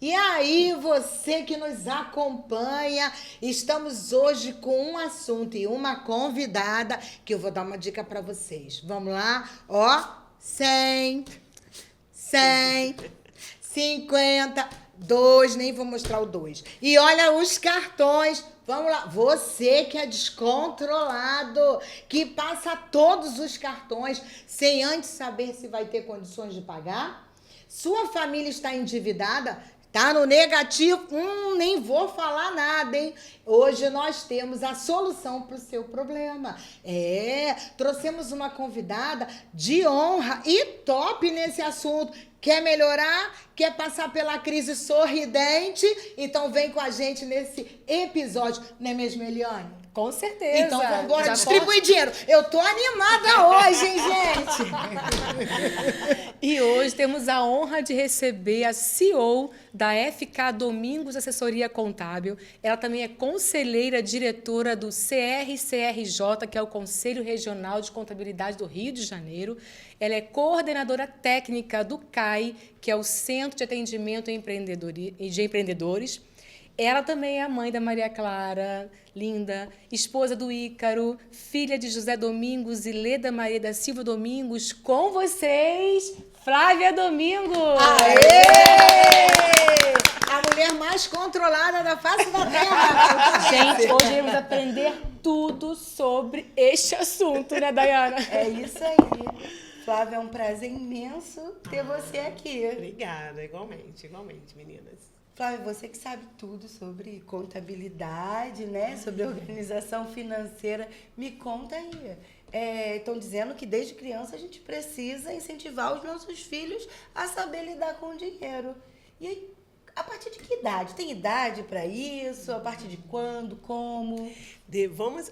E aí, você que nos acompanha, estamos hoje com um assunto e uma convidada que eu vou dar uma dica para vocês. Vamos lá? Ó, 100, 100, 50, 2, nem vou mostrar o 2. E olha os cartões. Vamos lá, você que é descontrolado, que passa todos os cartões sem antes saber se vai ter condições de pagar. Sua família está endividada? Tá no negativo? Nem vou falar nada, hein? Hoje nós temos a solução para o seu problema. Trouxemos uma convidada de honra e top nesse assunto. Quer melhorar? Quer passar pela crise sorridente? Então vem com a gente nesse episódio. Não é mesmo, Eliane? Com certeza. Então vamos embora distribuir dinheiro. Eu tô animada hoje, hein, gente? E hoje temos a honra de receber a CEO da FK Domingos Assessoria Contábil. Ela também é conselheira diretora do CRCRJ, que é o Conselho Regional de Contabilidade do Rio de Janeiro. Ela é coordenadora técnica do CAI, que é o Centro de Atendimento de Empreendedores. Ela também é a mãe da Maria Clara, linda, esposa do Ícaro, filha de José Domingos e Leda Maria da Silva Domingos. Com vocês, Flávia Domingos! Aê! A mulher mais controlada da face da terra. Gente, hoje vamos aprender tudo sobre este assunto, né, Dayana? É isso aí. Flávia, é um prazer imenso ter você aqui. Obrigada, igualmente, meninas. Flávia, você que sabe tudo sobre contabilidade, né? Sobre organização financeira. Me conta aí. Estão dizendo que desde criança a gente precisa incentivar os nossos filhos a saber lidar com o dinheiro. E aí, a partir de que idade? Tem idade para isso? A partir de quando? Como?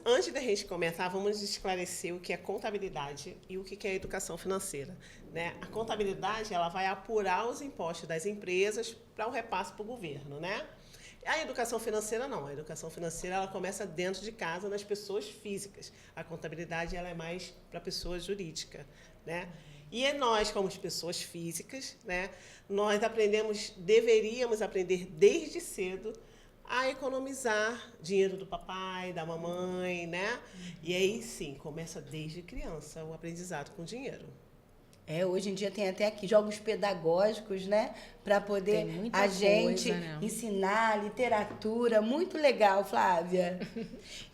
Antes da gente começar, vamos esclarecer o que é contabilidade e o que é educação financeira. Né? A contabilidade ela vai apurar os impostos das empresas para o repasse para o governo. Né? A educação financeira não. A educação financeira ela começa dentro de casa, nas pessoas físicas. A contabilidade ela é mais para a pessoa jurídica. Né? E nós, como pessoas físicas, né, nós deveríamos aprender desde cedo a economizar dinheiro do papai, da mamãe, né? E aí, sim, começa desde criança o aprendizado com dinheiro. Hoje em dia tem até aqui jogos pedagógicos, né? Para poder a gente ensinar literatura. Muito legal, Flávia.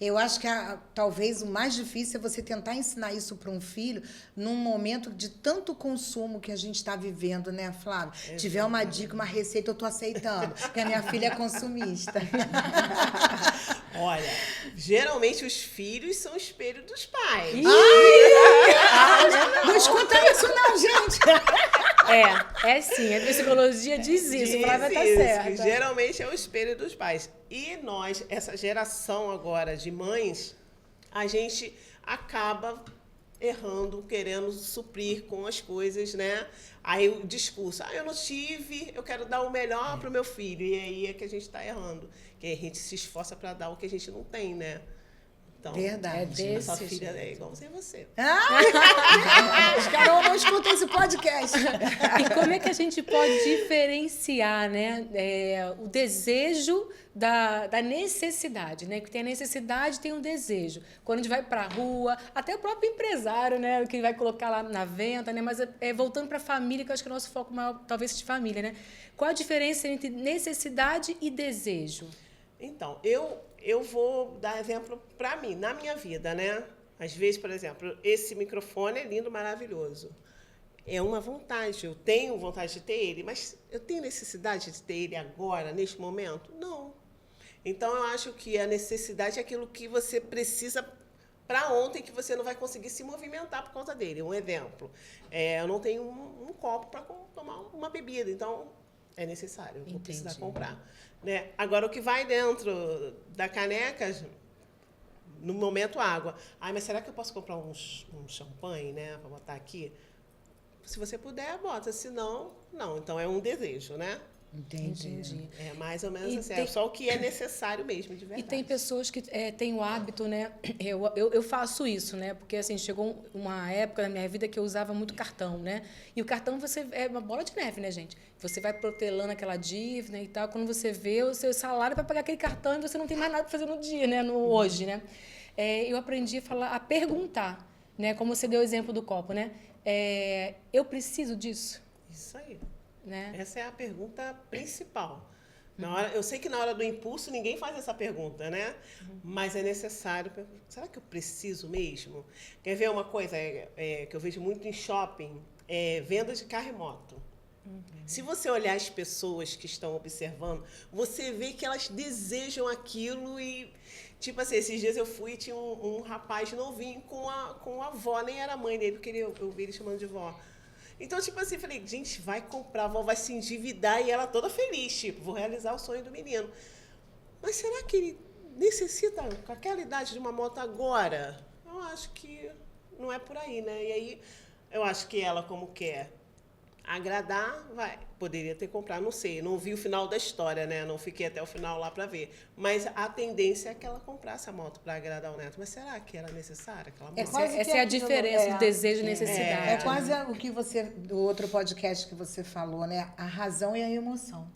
Eu acho que talvez o mais difícil é você tentar ensinar isso para um filho num momento de tanto consumo que a gente está vivendo, né, Flávia? Tiver uma dica, uma receita, eu estou aceitando, porque a minha filha é consumista. Olha, geralmente os filhos são o espelho dos pais. Não escuta isso não, gente. É sim, a psicologia diz isso, Flávia tá certa. Geralmente é o espelho dos pais. E nós, essa geração agora de mães, a gente acaba errando, querendo suprir com as coisas, né? Aí o discurso, eu não tive, eu quero dar o melhor para o meu filho. E aí é que a gente está errando. Que a gente se esforça para dar o que a gente não tem, né? Então, verdade. A sua filha é igual você. Os caras não escutam esse podcast. E como é que a gente pode diferenciar, né, o desejo da necessidade, né? Que tem a necessidade, tem um desejo. Quando a gente vai para a rua, até o próprio empresário, né, que vai colocar lá na venda, né? Mas voltando para a família, que eu acho que o nosso foco maior talvez seja de família, né? Qual a diferença entre necessidade e desejo? Então, eu vou dar exemplo para mim, na minha vida, né? Às vezes, por exemplo, esse microfone é lindo, maravilhoso. É uma vontade, eu tenho vontade de ter ele, mas eu tenho necessidade de ter ele agora, neste momento? Não. Então, eu acho que a necessidade é aquilo que você precisa para ontem, que você não vai conseguir se movimentar por causa dele. Um exemplo, eu não tenho um copo para tomar uma bebida, então é necessário, eu vou precisar comprar. Né? Agora, o que vai dentro da caneca, no momento, água. Mas será que eu posso comprar um champanhe, né, para botar aqui? Se você puder, bota. Se não, não. Então, é um desejo, né? Entendi. É mais ou menos E assim, tem- é só o que é necessário mesmo, de E verdade. tem pessoas que têm o hábito, né? Eu faço isso, né? Porque assim, chegou uma época na minha vida que eu usava muito cartão, né? E o cartão é uma bola de neve, né, gente? Você vai protelando aquela dívida e tal. Quando você vê o seu salário para pagar aquele cartão e você não tem mais nada para fazer no dia, né? Hoje, né? Eu aprendi a perguntar, né? Como você deu o exemplo do copo, né? Eu preciso disso, Isso aí. né? Essa é a pergunta principal. Eu sei que na hora do impulso ninguém faz essa pergunta, né? Mas é necessário. Será que eu preciso mesmo? Quer ver uma coisa que eu vejo muito em shopping? Venda de carro e moto. Se você olhar as pessoas que estão observando, você vê que elas desejam aquilo e, tipo assim, esses dias eu fui e tinha um rapaz novinho com a avó, nem era mãe dele, porque eu vi ele chamando de vó. Então, tipo assim, falei, gente, vai comprar, a avó vai se endividar e ela toda feliz, tipo, vou realizar o sonho do menino. Mas será que ele necessita, com aquela idade, de uma moto agora? Eu acho que não é por aí, né? E aí, eu acho que ela, como quer agradar, poderia ter comprado, não sei, não vi o final da história, né? Não fiquei até o final lá para ver. Mas a tendência é que ela comprasse a moto para agradar o neto. Mas será que era necessária aquela moto? quase Essa que é a aquilo, diferença do desejo e necessidade. É quase o que do outro podcast que você falou, né? A razão e a emoção.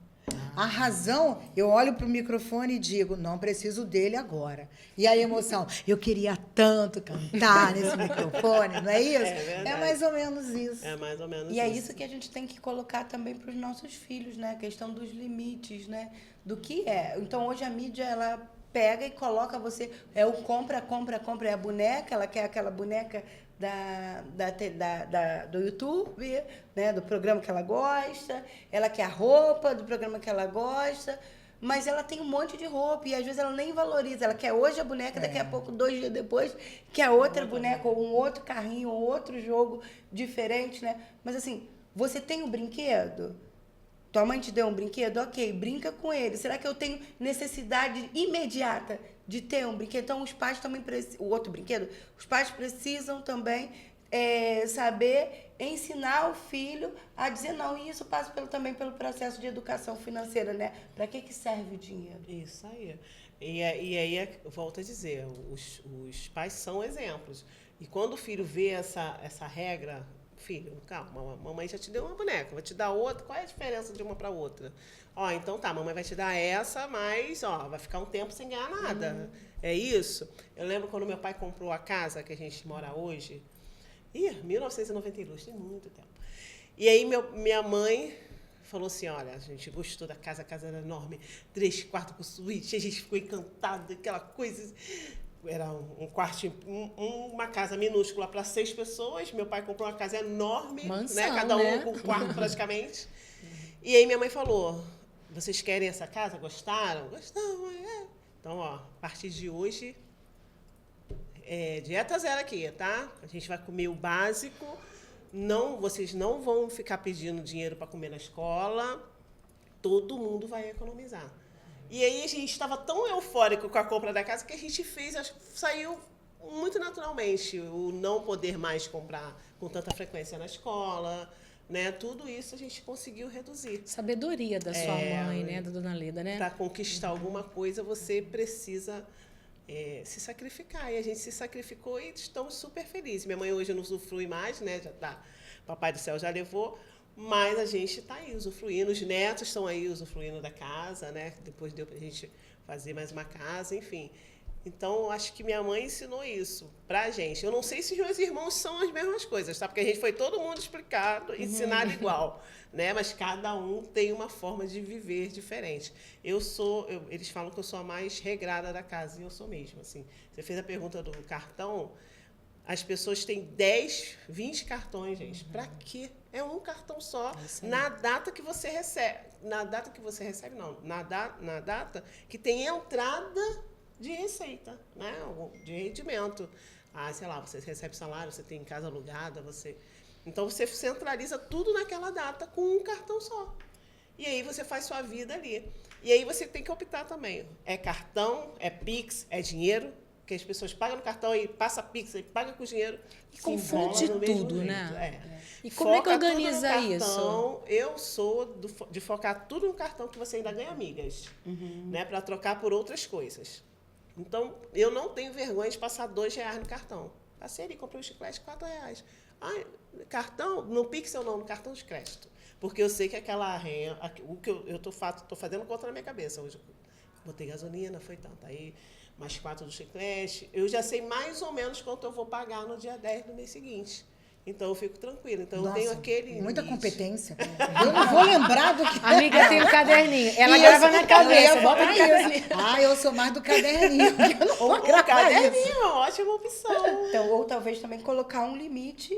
A razão, eu olho para o microfone e digo, não preciso dele agora. E a emoção, eu queria tanto cantar nesse microfone, não é isso? verdade. É mais ou menos isso. É mais ou menos E é isso que a gente tem que colocar também para os nossos filhos, né? A questão dos limites, né? Do que é. Então, hoje a mídia, ela pega e coloca você... o compra, compra, compra. É a boneca, ela quer aquela boneca do YouTube, né? Do programa que ela gosta. Ela quer a roupa do programa que ela gosta. Mas ela tem um monte de roupa e às vezes ela nem valoriza. Ela quer hoje a boneca, daqui a pouco, 2 dias depois, quer outra boneca, ou um outro carrinho, ou outro jogo diferente, né? Mas assim, você tem um brinquedo? Tua mãe te deu um brinquedo? Ok, brinca com ele. Será que eu tenho necessidade imediata de ter um brinquedo? Então, os pais também precisam... O outro brinquedo? Os pais precisam também saber ensinar o filho a dizer não. E isso passa também pelo processo de educação financeira, né? Para que serve o dinheiro? Isso aí. E aí, volto a dizer, os pais são exemplos. E quando o filho vê essa regra, filho, calma, a mamãe já te deu uma boneca, vai te dar outra, qual é a diferença de uma para outra? Então tá, a mamãe vai te dar essa, mas vai ficar um tempo sem ganhar nada. É isso? Eu lembro quando meu pai comprou a casa que a gente mora hoje, 1992, tem muito tempo. E aí minha mãe falou assim, olha, a gente gostou da casa, a casa era enorme, 3 quartos com suíte, a gente ficou encantado, aquela coisa. Era um quarto, uma casa minúscula para 6 pessoas. Meu pai comprou uma casa enorme, Mansão, né? Cada um né? com um quarto praticamente. E aí minha mãe falou, vocês querem essa casa? Gostaram? Gostamos, mãe. Então, a partir de hoje, dieta zero aqui, tá? A gente vai comer o básico. Vocês não vão ficar pedindo dinheiro para comer na escola. Todo mundo vai economizar. E aí a gente estava tão eufórico com a compra da casa que a gente saiu muito naturalmente o não poder mais comprar com tanta frequência na escola, né? Tudo isso a gente conseguiu reduzir. Sabedoria da sua mãe, né? Da dona Leda, né? Para conquistar alguma coisa, você precisa se sacrificar. E a gente se sacrificou e estamos super felizes. Minha mãe hoje não usufrui mais, né? Já tá, Papai do Céu já levou. Mas a gente está aí usufruindo, os netos estão aí usufruindo da casa, né? Depois deu para a gente fazer mais uma casa, enfim. Então, acho que minha mãe ensinou isso pra gente. Eu não sei se os meus irmãos são as mesmas coisas, tá? Porque a gente foi todo mundo explicado, ensinado igual, né? Mas cada um tem uma forma de viver diferente. Eles falam que eu sou a mais regrada da casa, e eu sou mesmo, assim. Você fez a pergunta do cartão, as pessoas têm 10, 20 cartões, gente. Pra quê? É um cartão só, na data que você recebe. Na data que você recebe, não. Na data que tem entrada de receita, né? De rendimento. Sei lá, você recebe salário, você tem casa alugada, Então, você centraliza tudo naquela data com um cartão só. E aí, você faz sua vida ali. E aí, você tem que optar também. É cartão, é Pix, é dinheiro, Porque as pessoas pagam no cartão e passa Pix, e paga com dinheiro. E confunde no mesmo tudo, jeito. né? E como é que organiza isso? Eu sou de focar tudo no cartão que você ainda ganha amigas, né? Para trocar por outras coisas. Então, eu não tenho vergonha de passar R$2 no cartão. Passei ali, comprei um chiclete, R$4. Cartão, no Pix ou não, no cartão de crédito. Porque eu sei que aquela renda, o que eu tô fazendo conta na minha cabeça hoje. Botei gasolina, foi tanto. Aí, mais 4 do chiclete. Eu já sei mais ou menos quanto eu vou pagar no dia 10 do mês seguinte. Então, eu fico tranquila. Então, Nossa, eu tenho aquele muita limite. competência. Eu não vou lembrar do que... Amiga, tem um caderninho. Ela Isso, grava na eu cabeça. ia Bota falar no caderninho. isso. Eu sou mais do caderninho. Eu não vou O gravar caderninho isso. é uma ótima opção. Então, ou talvez também colocar um limite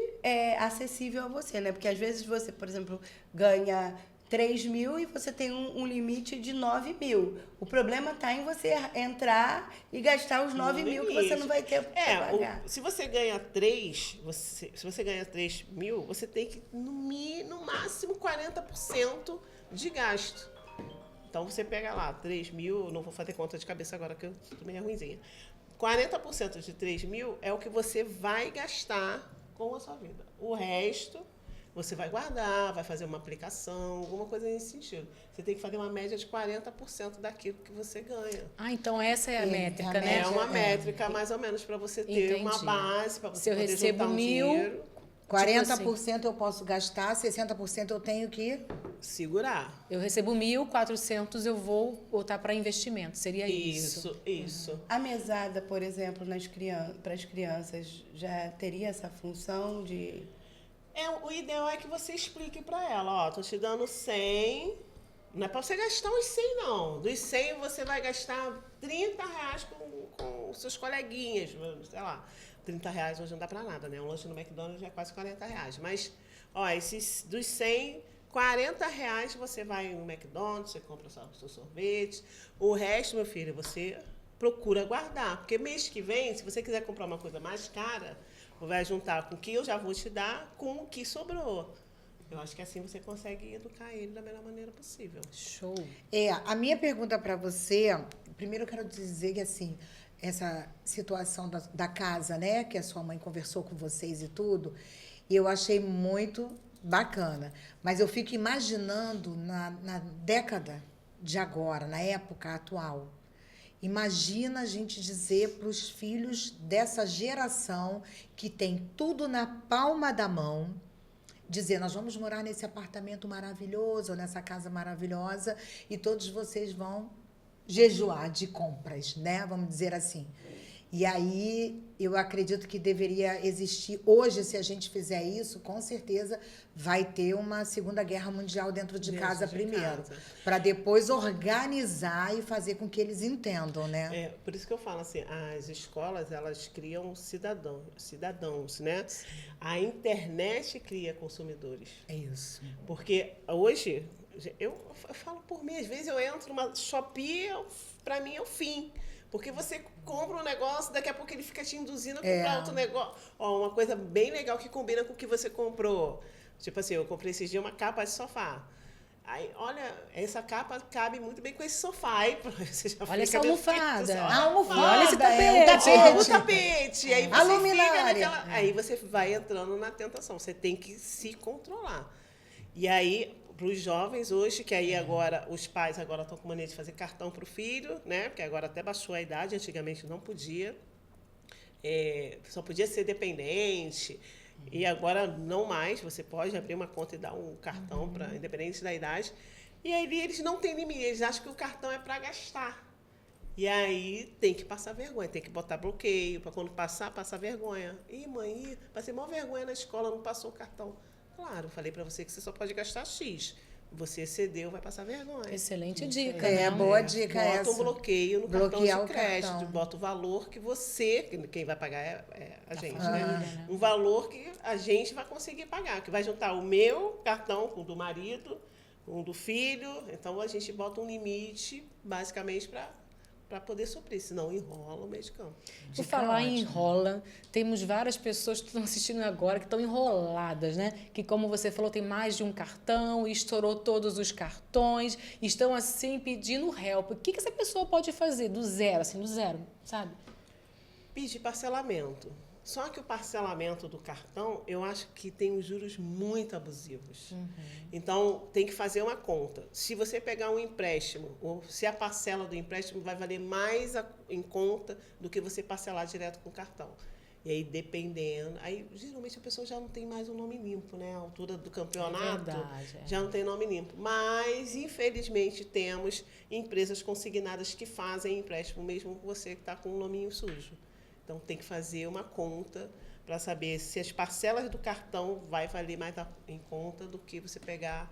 acessível a você, né? Porque às vezes você, por exemplo, ganha 3.000 e você tem um limite de 9.000. O problema está em você entrar e gastar os 9.000 que você não vai ter para pagar. Se você ganha 3, se você ganha 3.000, você tem que, no máximo, 40% de gasto. Então, você pega lá, 3.000, não vou fazer conta de cabeça agora, que eu tô meio ruinzinha. 40% de 3.000 é o que você vai gastar com a sua vida. O resto, você vai guardar, vai fazer uma aplicação, alguma coisa nesse sentido. Você tem que fazer uma média de 40% daquilo que você ganha. Então essa é a métrica, a né? É uma métrica, mais ou menos, para você ter uma Entendi. base, para você Se eu poder recebo juntar um 1.000, dinheiro. 40% eu posso gastar, 60% eu tenho que... Segurar. Eu recebo 1.400, eu vou botar para investimento. Seria isso. Isso. A mesada, por exemplo, para as crianças, já teria essa função de... O ideal é que você explique para ela, ó, tô te dando 100, não é para você gastar os 100 não. Dos 100 você vai gastar R$30 com seus coleguinhas, sei lá. R$30 hoje não dá para nada, né? Um lanche no McDonald's já é quase R$40. Mas, ó, esses dos 100, R$40 você vai no McDonald's, você compra o seu sorvete. O resto, meu filho, você procura guardar. Porque mês que vem, se você quiser comprar uma coisa mais cara, vai juntar com o que eu já vou te dar com o que sobrou. Eu acho que assim você consegue educar ele da melhor maneira possível. Show. A minha pergunta para você, primeiro eu quero dizer que, assim, essa situação da casa, né, que a sua mãe conversou com vocês e tudo, eu achei muito bacana. Mas eu fico imaginando na década de agora, na época atual. Imagina a gente dizer para os filhos dessa geração que tem tudo na palma da mão, dizer, nós vamos morar nesse apartamento maravilhoso, nessa casa maravilhosa, e todos vocês vão jejuar de compras, né? Vamos dizer assim. E aí, eu acredito que deveria existir, hoje, se a gente fizer isso, com certeza vai ter uma Segunda Guerra Mundial dentro de casa primeiro, para depois organizar e fazer com que eles entendam, né? Por isso que eu falo assim, as escolas, elas criam cidadãos, né? A internet cria consumidores. É isso. Porque hoje, eu falo por mim, às vezes eu entro numa Shopee, para mim é o fim. Porque você compra um negócio, daqui a pouco ele fica te induzindo a comprar outro negócio. Ó, uma coisa bem legal que combina com o que você comprou. Tipo assim, eu comprei esses dias uma capa de sofá. Aí, olha, essa capa cabe muito bem com esse sofá. Aí, você já Olha essa fica meio almofada. fixo, A almofada, olha esse o o tapete. Aí A você luminária. aí você vai entrando na tentação. Você tem que se controlar. E aí, para os jovens hoje, que aí agora, os pais agora estão com mania de fazer cartão para o filho, né? Porque agora até baixou a idade, antigamente não podia. Só podia ser dependente. E agora não mais, você pode abrir uma conta e dar um cartão para independente da idade. E aí eles não têm limite, eles acham que o cartão é para gastar. E aí tem que passar vergonha, tem que botar bloqueio, para quando passar vergonha. Ih, mãe, passei maior vergonha na escola, não passou o cartão. Claro, falei para você que você só pode gastar X. Você excedeu, vai passar vergonha. Excelente dica. Boa dica Bota essa. um bloqueio no Bloquear cartão de crédito. o cartão. Bota o valor que você, quem vai pagar é a gente, família, né? né? Um valor que a gente vai conseguir pagar, que vai juntar o meu cartão com o do marido, com o do filho. Então, a gente bota um limite, basicamente, para poder suprir, senão enrola o meio de campo. Por falar em enrola, temos várias pessoas que estão assistindo agora que estão enroladas, né? Que, como você falou, tem mais de um cartão, estourou todos os cartões, estão assim pedindo help. O que essa pessoa pode fazer do zero, sabe? pedir parcelamento. Só que o parcelamento do cartão, eu acho que tem os juros muito abusivos. Então, tem que fazer uma conta. Se você pegar um empréstimo, ou se a parcela do empréstimo vai valer mais em conta do que você parcelar direto com o cartão. E aí, dependendo... Aí, geralmente, a pessoa já não tem mais um nome limpo, né? A altura do campeonato já não tem nome limpo. Mas, infelizmente, temos empresas consignadas que fazem empréstimo, mesmo você que está com um nominho sujo. Então, tem que fazer uma conta para saber se as parcelas do cartão vai valer mais em conta do que você pegar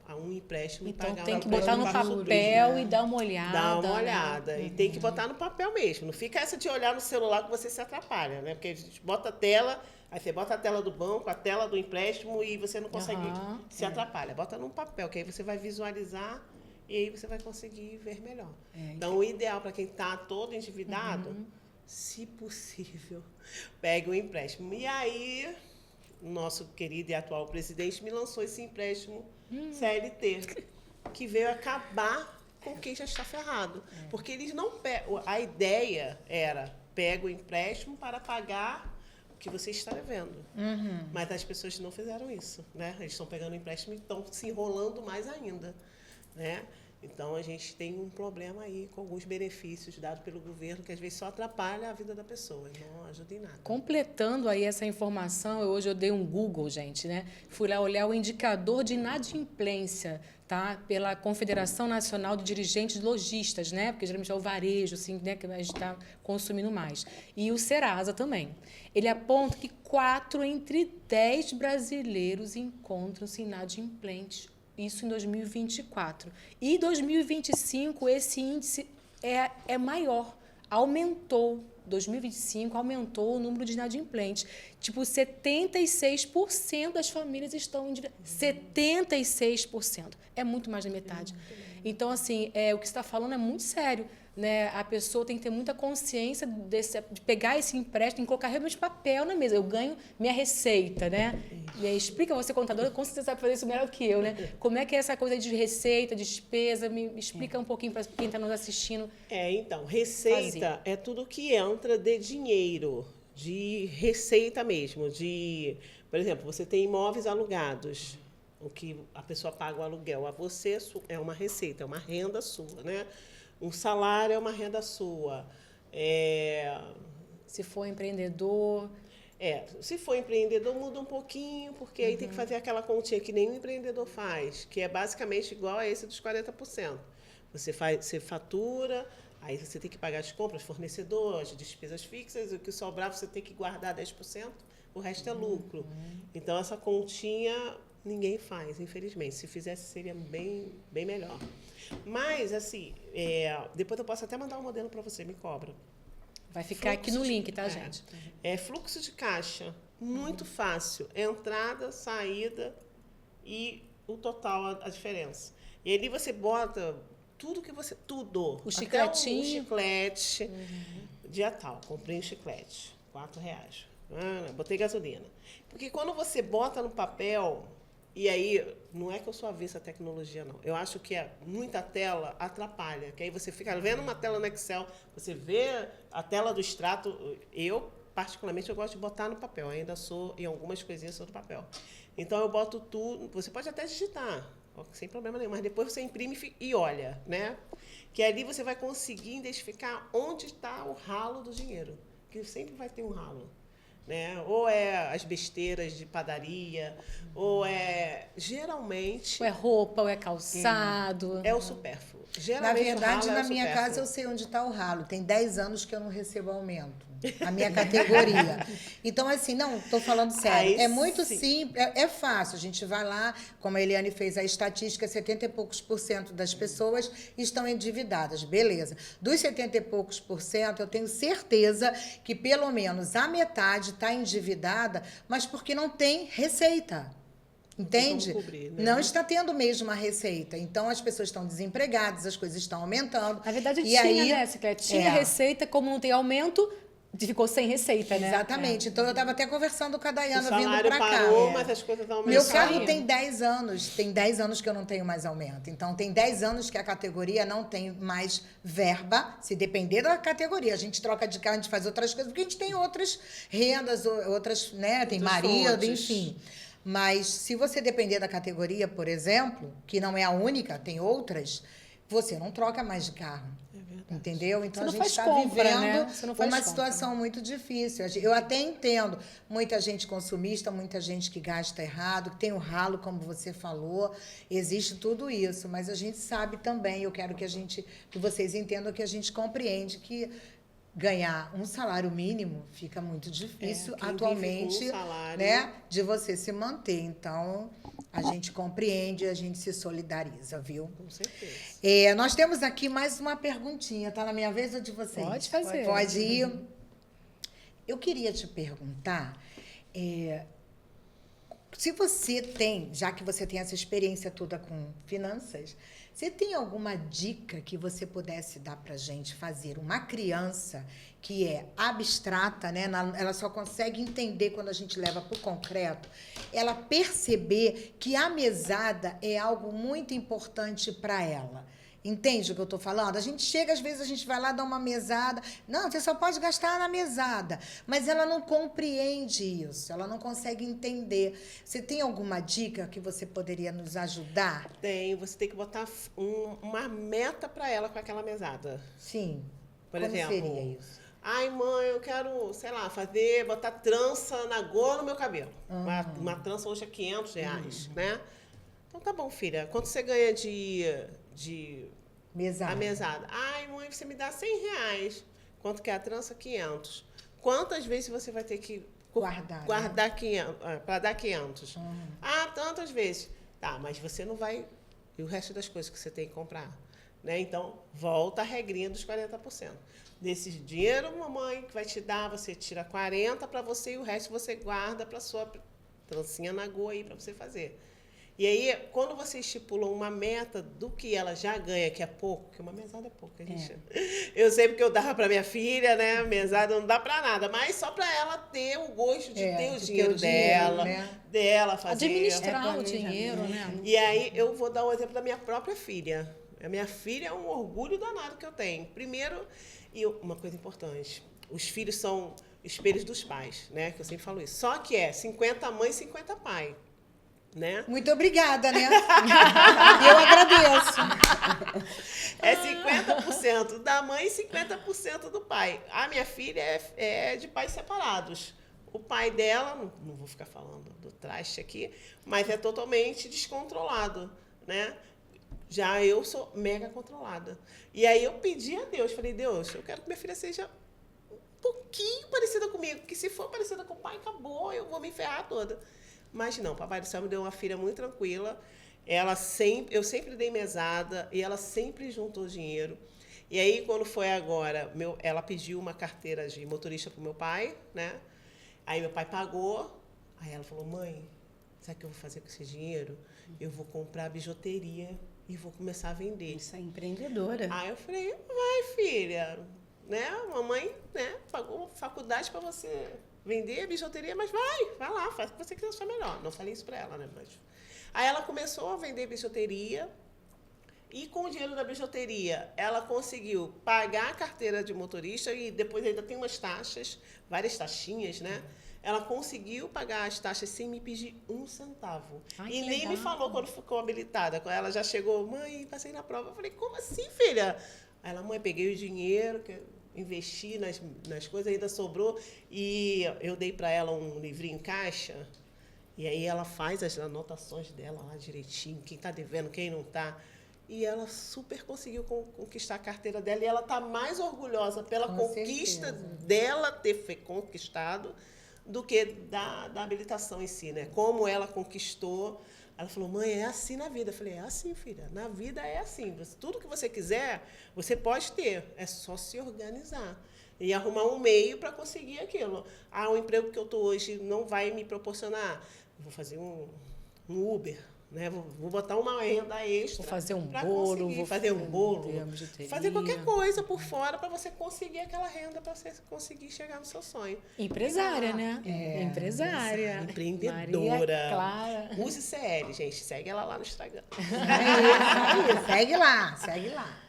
um empréstimo Então, e pagar tem um que botar no empréstimo papel e dar uma olhada. Dá uma olhada. Né? E tem que botar no papel mesmo. Não fica essa de olhar no celular que você se atrapalha, né? Porque a gente bota a tela, aí você bota a tela do banco, a tela do empréstimo e você não consegue, se atrapalha. Bota num papel, que aí você vai visualizar e aí você vai conseguir ver melhor. Então, o ideal para quem está todo endividado... Se possível, pegue um empréstimo. E aí, o nosso querido e atual presidente me lançou esse empréstimo CLT, que veio acabar com quem já está ferrado. Porque eles não pegam... A ideia era, pega o empréstimo para pagar o que você está devendo. Mas as pessoas não fizeram isso, né? Eles estão pegando o empréstimo e estão se enrolando mais ainda, né? Então, a gente tem um problema aí com alguns benefícios dados pelo governo que, às vezes, só atrapalha a vida da pessoa e não ajuda em nada. Completando aí essa informação, hoje eu dei um Google, gente, né? Fui lá olhar o indicador de inadimplência, tá? Pela Confederação Nacional de Dirigentes Lojistas, né? Porque geralmente é o varejo, assim, né? Que a gente está consumindo mais. E o Serasa também. Ele aponta que 4 entre 10 brasileiros encontram-se inadimplentes. Isso em 2024. E em 2025, esse índice é maior. Aumentou. 2025 aumentou o número de inadimplentes. Tipo, 76% das famílias estão endividadas. 76%. É muito mais da metade. Então, assim, o que você está falando é muito sério. Né? A pessoa tem que ter muita consciência de pegar esse empréstimo e colocar realmente papel na mesa. Eu ganho minha receita, né? E aí, explica, você contadora, com certeza sabe fazer isso melhor do que eu, né? Como é que é essa coisa de receita, despesa? Me explica um pouquinho para quem está nos assistindo. Então, receita é tudo que entra de dinheiro, de receita mesmo. Por exemplo, você tem imóveis alugados, o que a pessoa paga o aluguel a você é uma receita, é uma renda sua, né? Um salário é uma renda sua. Se for empreendedor... Se for empreendedor, muda um pouquinho, porque aí tem que fazer aquela continha que nenhum empreendedor faz, que é basicamente igual a esse dos 40%. Você fatura, aí você tem que pagar as compras, fornecedor, as despesas fixas, o que sobrar você tem que guardar 10%, o resto é lucro. Então, essa continha ninguém faz, infelizmente. Se fizesse, seria bem, bem melhor. Mas, assim, depois eu posso até mandar um modelo para você, me cobra. Vai ficar aqui no link, tá, gente? Fluxo de caixa, muito fácil. Entrada, saída e o total, a diferença. E ali você bota tudo que você... Tudo. O chicletinho. Até um chiclete. Dia tal, comprei um chiclete. R$4. Botei gasolina. Porque quando você bota no papel... E aí, não é que eu sou avessa à tecnologia, não. Eu acho que muita tela atrapalha. Que aí você fica vendo uma tela no Excel, você vê a tela do extrato. Eu, particularmente, eu gosto de botar no papel. Ainda sou, em algumas coisinhas, sou do papel. Então, eu boto tudo. Você pode até digitar, sem problema nenhum. Mas depois você imprime e olha, né? Que ali você vai conseguir identificar onde está o ralo do dinheiro. Que sempre vai ter um ralo. Né? Ou é as besteiras de padaria, ou geralmente... Ou é roupa, ou é calçado. É o supérfluo. Na Geralmente, verdade, na minha casa, eu sei onde está o ralo. Tem 10 anos que eu não recebo aumento. A minha categoria. Então, assim, não, estou falando sério. Aí, é muito simples, é fácil. A gente vai lá, como a Eliane fez a estatística, 70 e poucos % das pessoas estão endividadas. Beleza. Dos 70 e poucos %, eu tenho certeza que pelo menos a metade está endividada, mas porque não tem receita. Entende? Cobrir, né? Não está tendo mesmo a receita. Então, as pessoas estão desempregadas, as coisas estão aumentando. Na verdade, e aí, né, Ciclete? Tinha receita, como não tem aumento, ficou sem receita, né? Exatamente. Então, eu estava até conversando com a O Dayana vindo salário para cá. parou, mas as coisas aumentaram. Meu carro aí. tem 10 anos. Tem 10 anos que eu não tenho mais aumento. Então, tem 10 anos que a categoria não tem mais verba. Se depender da categoria, a gente troca de carro, a gente faz outras coisas, porque a gente tem outras rendas, outras, né? Tem Outras marido, fontes. enfim. Mas se você depender da categoria, por exemplo, que não é a única, tem outras, você não troca mais de carro. Entendeu? Então Você a não gente faz está compra, vivendo né? Você não faz uma compra. situação muito difícil. Eu até entendo muita gente consumista, muita gente que gasta errado, que tem o ralo, como você falou, existe tudo isso, mas a gente sabe também, eu quero que vocês entendam, que a gente compreende que ganhar um salário mínimo fica muito difícil quem atualmente, vive com um salário- né, de você se manter. Então, a gente compreende, a gente se solidariza, viu? Com certeza. Nós temos aqui mais uma perguntinha. Tá na minha vez ou de vocês? Pode fazer. Pode ir. Eu queria te perguntar, se você tem, já que você tem essa experiência toda com finanças, você tem alguma dica que você pudesse dar pra gente fazer? Uma criança que é abstrata, né? Ela só consegue entender quando a gente leva para o concreto, ela perceber que a mesada é algo muito importante para ela. Entende o que eu estou falando? A gente chega, às vezes, a gente vai lá dar uma mesada. Não, você só pode gastar na mesada. Mas ela não compreende isso, ela não consegue entender. Você tem alguma dica que você poderia nos ajudar? Você tem que botar uma meta para ela com aquela mesada. Sim. Por Como exemplo, seria isso? ai, mãe, eu quero, sei lá, botar trança na gola no meu cabelo. Uma trança hoje é R$500, né? Então tá bom, filha. Quanto você ganha de Mesada. a mesada? Ai, mãe, você me dá R$100. Quanto que é a trança? 500. Quantas vezes você vai ter que Guardar, 500, para dar 500? Ah, tantas vezes. Tá, mas você não vai... E o resto das coisas que você tem que comprar? Né? Então, volta a regrinha dos 40%. Desse dinheiro, mamãe, que vai te dar, você tira 40 para você e o resto você guarda para sua trancinha na goa aí para você fazer. E aí, quando você estipula uma meta do que ela já ganha, que é pouco, que uma mesada é pouco, gente. Eu sei porque eu dava para minha filha, né? Mesada não dá para nada, mas só para ela ter o gosto de ter o dinheiro dela, né? dela fazer. Administrar o dinheiro, né? E aí, eu vou dar o exemplo da minha própria filha. A minha filha é um orgulho danado que eu tenho. Primeiro, uma coisa importante, os filhos são espelhos dos pais, né? Que eu sempre falo isso. Só que 50 mãe, 50 pai. Né? Muito obrigada, né? Eu agradeço. É 50% da mãe e 50% do pai. A minha filha é de pais separados. O pai dela, não vou ficar falando do traste aqui, mas é totalmente descontrolado, né? Já eu sou mega controlada. E aí eu pedi a Deus, falei, Deus, eu quero que minha filha seja um pouquinho parecida comigo, porque se for parecida com o pai, acabou, eu vou me ferrar toda. Mas não, Papai do Céu me deu uma filha muito tranquila. Eu sempre dei mesada e ela sempre juntou dinheiro. E aí, quando foi agora, ela pediu uma carteira de motorista para o meu pai, né? Aí meu pai pagou. Aí ela falou, mãe, sabe o que eu vou fazer com esse dinheiro? Eu vou comprar bijuteria e vou começar a vender. Isso é empreendedora. Aí eu falei, vai, filha, né? Mamãe, né, pagou faculdade para você vender bijuteria, mas vai lá, faz o que você quiser achar melhor. Não falei isso para ela, né? Mas... Aí ela começou a vender bijuteria e com o dinheiro da bijuteria ela conseguiu pagar a carteira de motorista e depois ainda tem umas taxas, várias taxinhas, né? Ela conseguiu pagar as taxas sem me pedir um centavo. Ai, e que nem me legal. falou quando ficou habilitada. Quando ela já chegou, mãe, passei na prova. Eu falei, como assim, filha? Aí ela, mãe, peguei o dinheiro, investi nas coisas, ainda sobrou. E eu dei para ela um livrinho em caixa. E aí ela faz as anotações dela lá direitinho, quem está devendo, quem não está. E ela super conseguiu conquistar a carteira dela. E ela está mais orgulhosa pela Com conquista certeza. dela ter conquistado do que da habilitação em si, né? Como ela conquistou. Ela falou, mãe, é assim na vida. Eu falei, é assim, filha. Na vida é assim. Tudo que você quiser, você pode ter. É só se organizar. E arrumar um meio para conseguir aquilo. Ah, o emprego que eu estou hoje não vai me proporcionar. Vou fazer um Uber, né? Vou botar uma renda extra. Vou fazer um pra bolo, conseguir vou fazer um bolo, ter uma bijuteria. fazer qualquer coisa por fora para você conseguir aquela renda, para você conseguir chegar no seu sonho. Empresária, né? Empresária. Empreendedora. Maria Clara. Use CL, gente. Segue ela lá no Instagram. É isso, segue lá, segue lá.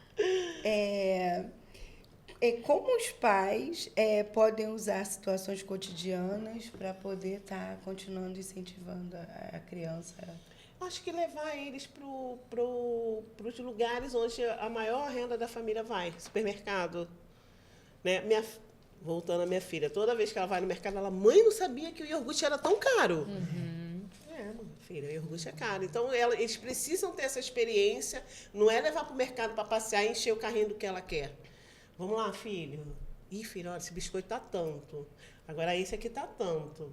Como os pais podem usar situações cotidianas para poder estar continuando incentivando a criança? Acho que levar eles para os lugares onde a maior renda da família vai. Supermercado. Né? Voltando à minha filha, toda vez que ela vai no mercado, ela, mãe, não sabia que o iogurte era tão caro. Filha, o iogurte é caro. Então, eles precisam ter essa experiência. Não é levar para o mercado para passear e encher o carrinho do que ela quer. Vamos lá, filho. Ih, filho, olha, esse biscoito tá tanto. Agora esse aqui tá tanto.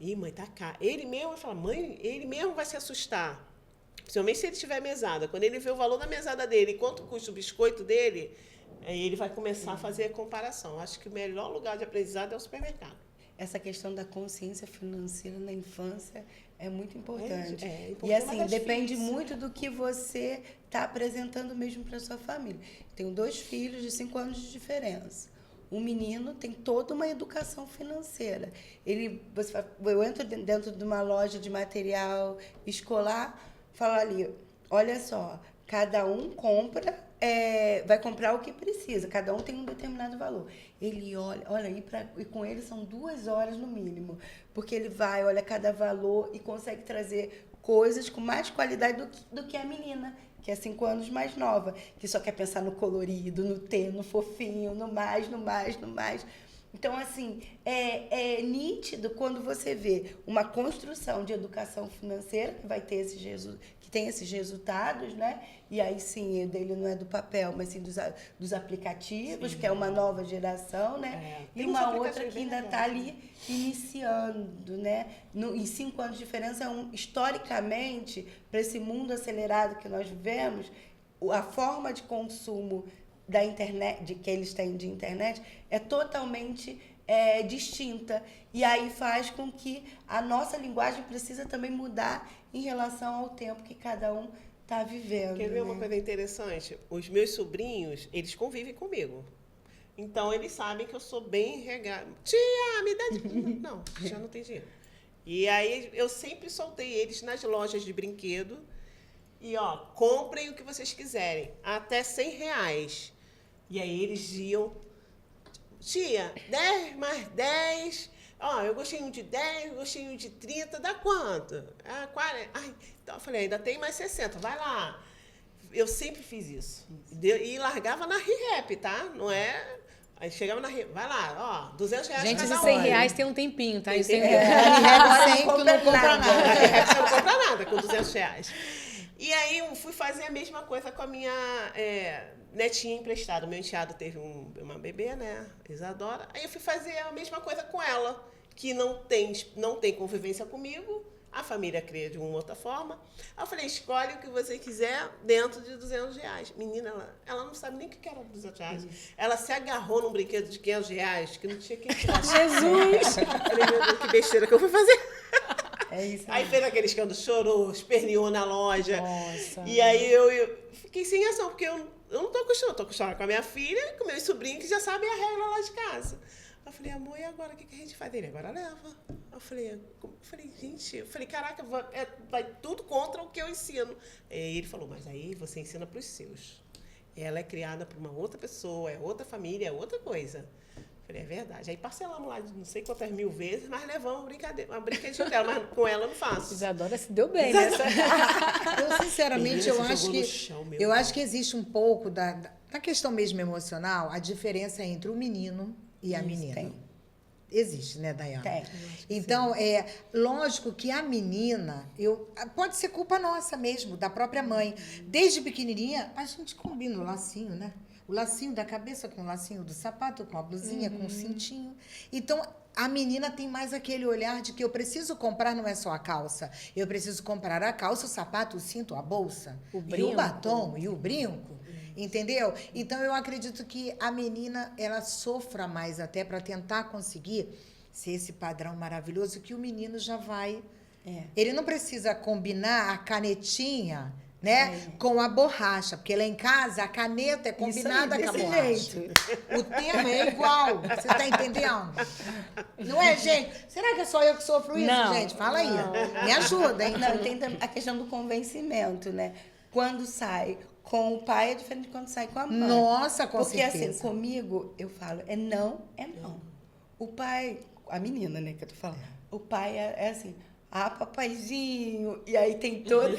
Ih, mãe, tá caro. Ele mesmo vai falar, mãe, ele mesmo vai se assustar. Principalmente se ele tiver mesada. Quando ele vê o valor da mesada dele e quanto custa o biscoito dele, aí ele vai começar a fazer a comparação. Acho que o melhor lugar de aprendizado é o supermercado. Essa questão da consciência financeira na infância é muito importante. É importante, E assim, mas é depende difícil. muito do que você está apresentando mesmo para sua família. Tenho 2 filhos de 5 anos de diferença. O menino tem toda uma educação financeira. Eu entro dentro de uma loja de material escolar, falo ali, olha só, cada um vai comprar o que precisa, cada um tem um determinado valor. Ele olha e com ele são 2 horas no mínimo, porque ele olha cada valor e consegue trazer coisas com mais qualidade do que a menina, que é 5 anos mais nova, que só quer pensar no colorido, no ter, no fofinho, no mais. Então, assim, é nítido quando você vê uma construção de educação financeira que vai ter que tem esses resultados, né? E aí sim, o dele não é do papel, mas sim dos aplicativos, que é uma nova geração, né? E Tem uns uma outra aplicativos que bem ainda está ali iniciando, né? Em 5 anos de diferença, historicamente, para esse mundo acelerado que nós vivemos, a forma de consumo da internet, que eles têm de internet, é totalmente distinta. E aí faz com que a nossa linguagem precisa também mudar em relação ao tempo que cada um está vivendo. Quer ver uma coisa interessante? Os meus sobrinhos, eles convivem comigo. Então, eles sabem que eu sou bem regada. Tia, me dá... Não, já não tem dinheiro. E aí, eu sempre soltei eles nas lojas de brinquedo. E, comprem o que vocês quiserem. Até R$100. E aí, eles iam... Tia, 10 mais 10... eu gostinho de 10, gostinho de 30, dá quanto? 40. Então eu falei, ainda tem mais 60, vai lá. Eu sempre fiz isso. E largava na ReHap, tá? Não é... Aí chegava na ReHap, vai lá, R$200 Gente, cada esses um. R$100 tem um tempinho, tá? Isso Sempre tu não compra nada. Na ReHap você não compra nada com R$200. E aí eu fui fazer a mesma coisa com a minha netinha emprestada. Meu enteado teve uma bebê, né? Isadora. Aí eu fui fazer a mesma coisa com ela, que não tem convivência comigo. A família cria de uma outra forma. Aí eu falei, escolhe o que você quiser dentro de R$200. Menina, ela não sabe nem o que era R$200. Ela se agarrou num brinquedo de R$500, que não tinha que tirar. Jesus! Falei, meu Deus, que besteira que eu fui fazer. É isso Aí fez aquele escândalo, chorou, esperneou na loja. Nossa. E aí eu fiquei sem ação, porque eu não tô acostumada. Tô acostumada com a minha filha e com meus sobrinhos, que já sabem a regra lá de casa. Eu falei, amor, e agora? O que a gente faz? Ele, agora leva. Eu falei, gente, caraca, vai tudo contra o que eu ensino. Aí ele falou, mas aí você ensina para os seus. Ela é criada por uma outra pessoa, é outra família, é outra coisa. Eu falei, é verdade. Aí parcelamos lá de não sei quantas 1000 vezes, mas levamos uma brinquedinha dela, mas com ela eu não faço. Isadora se deu bem nessa. Eu, sinceramente, Menina, eu você acho jogou que no chão, meu eu Deus. acho que existe um pouco da questão mesmo emocional, a diferença entre o menino e a menina. tem. Existe, né, Dayana? Tem. Então, lógico que a menina, pode ser culpa nossa mesmo, da própria mãe. Desde pequenininha, a gente combina o lacinho, né? O lacinho da cabeça com o lacinho do sapato, com a blusinha, com o cintinho. Então, a menina tem mais aquele olhar de que eu preciso comprar, não é só a calça. Eu preciso comprar a calça, o sapato, o cinto, a bolsa, O e brinco. o batom, e o brinco. Entendeu? Então, eu acredito que a menina, ela sofra mais até para tentar conseguir ser esse padrão maravilhoso que o menino já vai Ele não precisa combinar a canetinha, né, com a borracha, porque lá em casa a caneta é combinada com a desse borracha. jeito. O tema é igual, você tá entendendo? Não é, gente? Será que é só eu que sofro isso, Não, gente? Fala aí. Me ajuda, hein? Não, tem a questão do convencimento, né? Quando sai com o pai é diferente de quando sai com a mãe. Nossa, com Porque certeza. assim, comigo, eu falo, é não, é não. O pai, a menina, né, que eu tô falando, o pai é assim, papaizinho, e aí tem todo...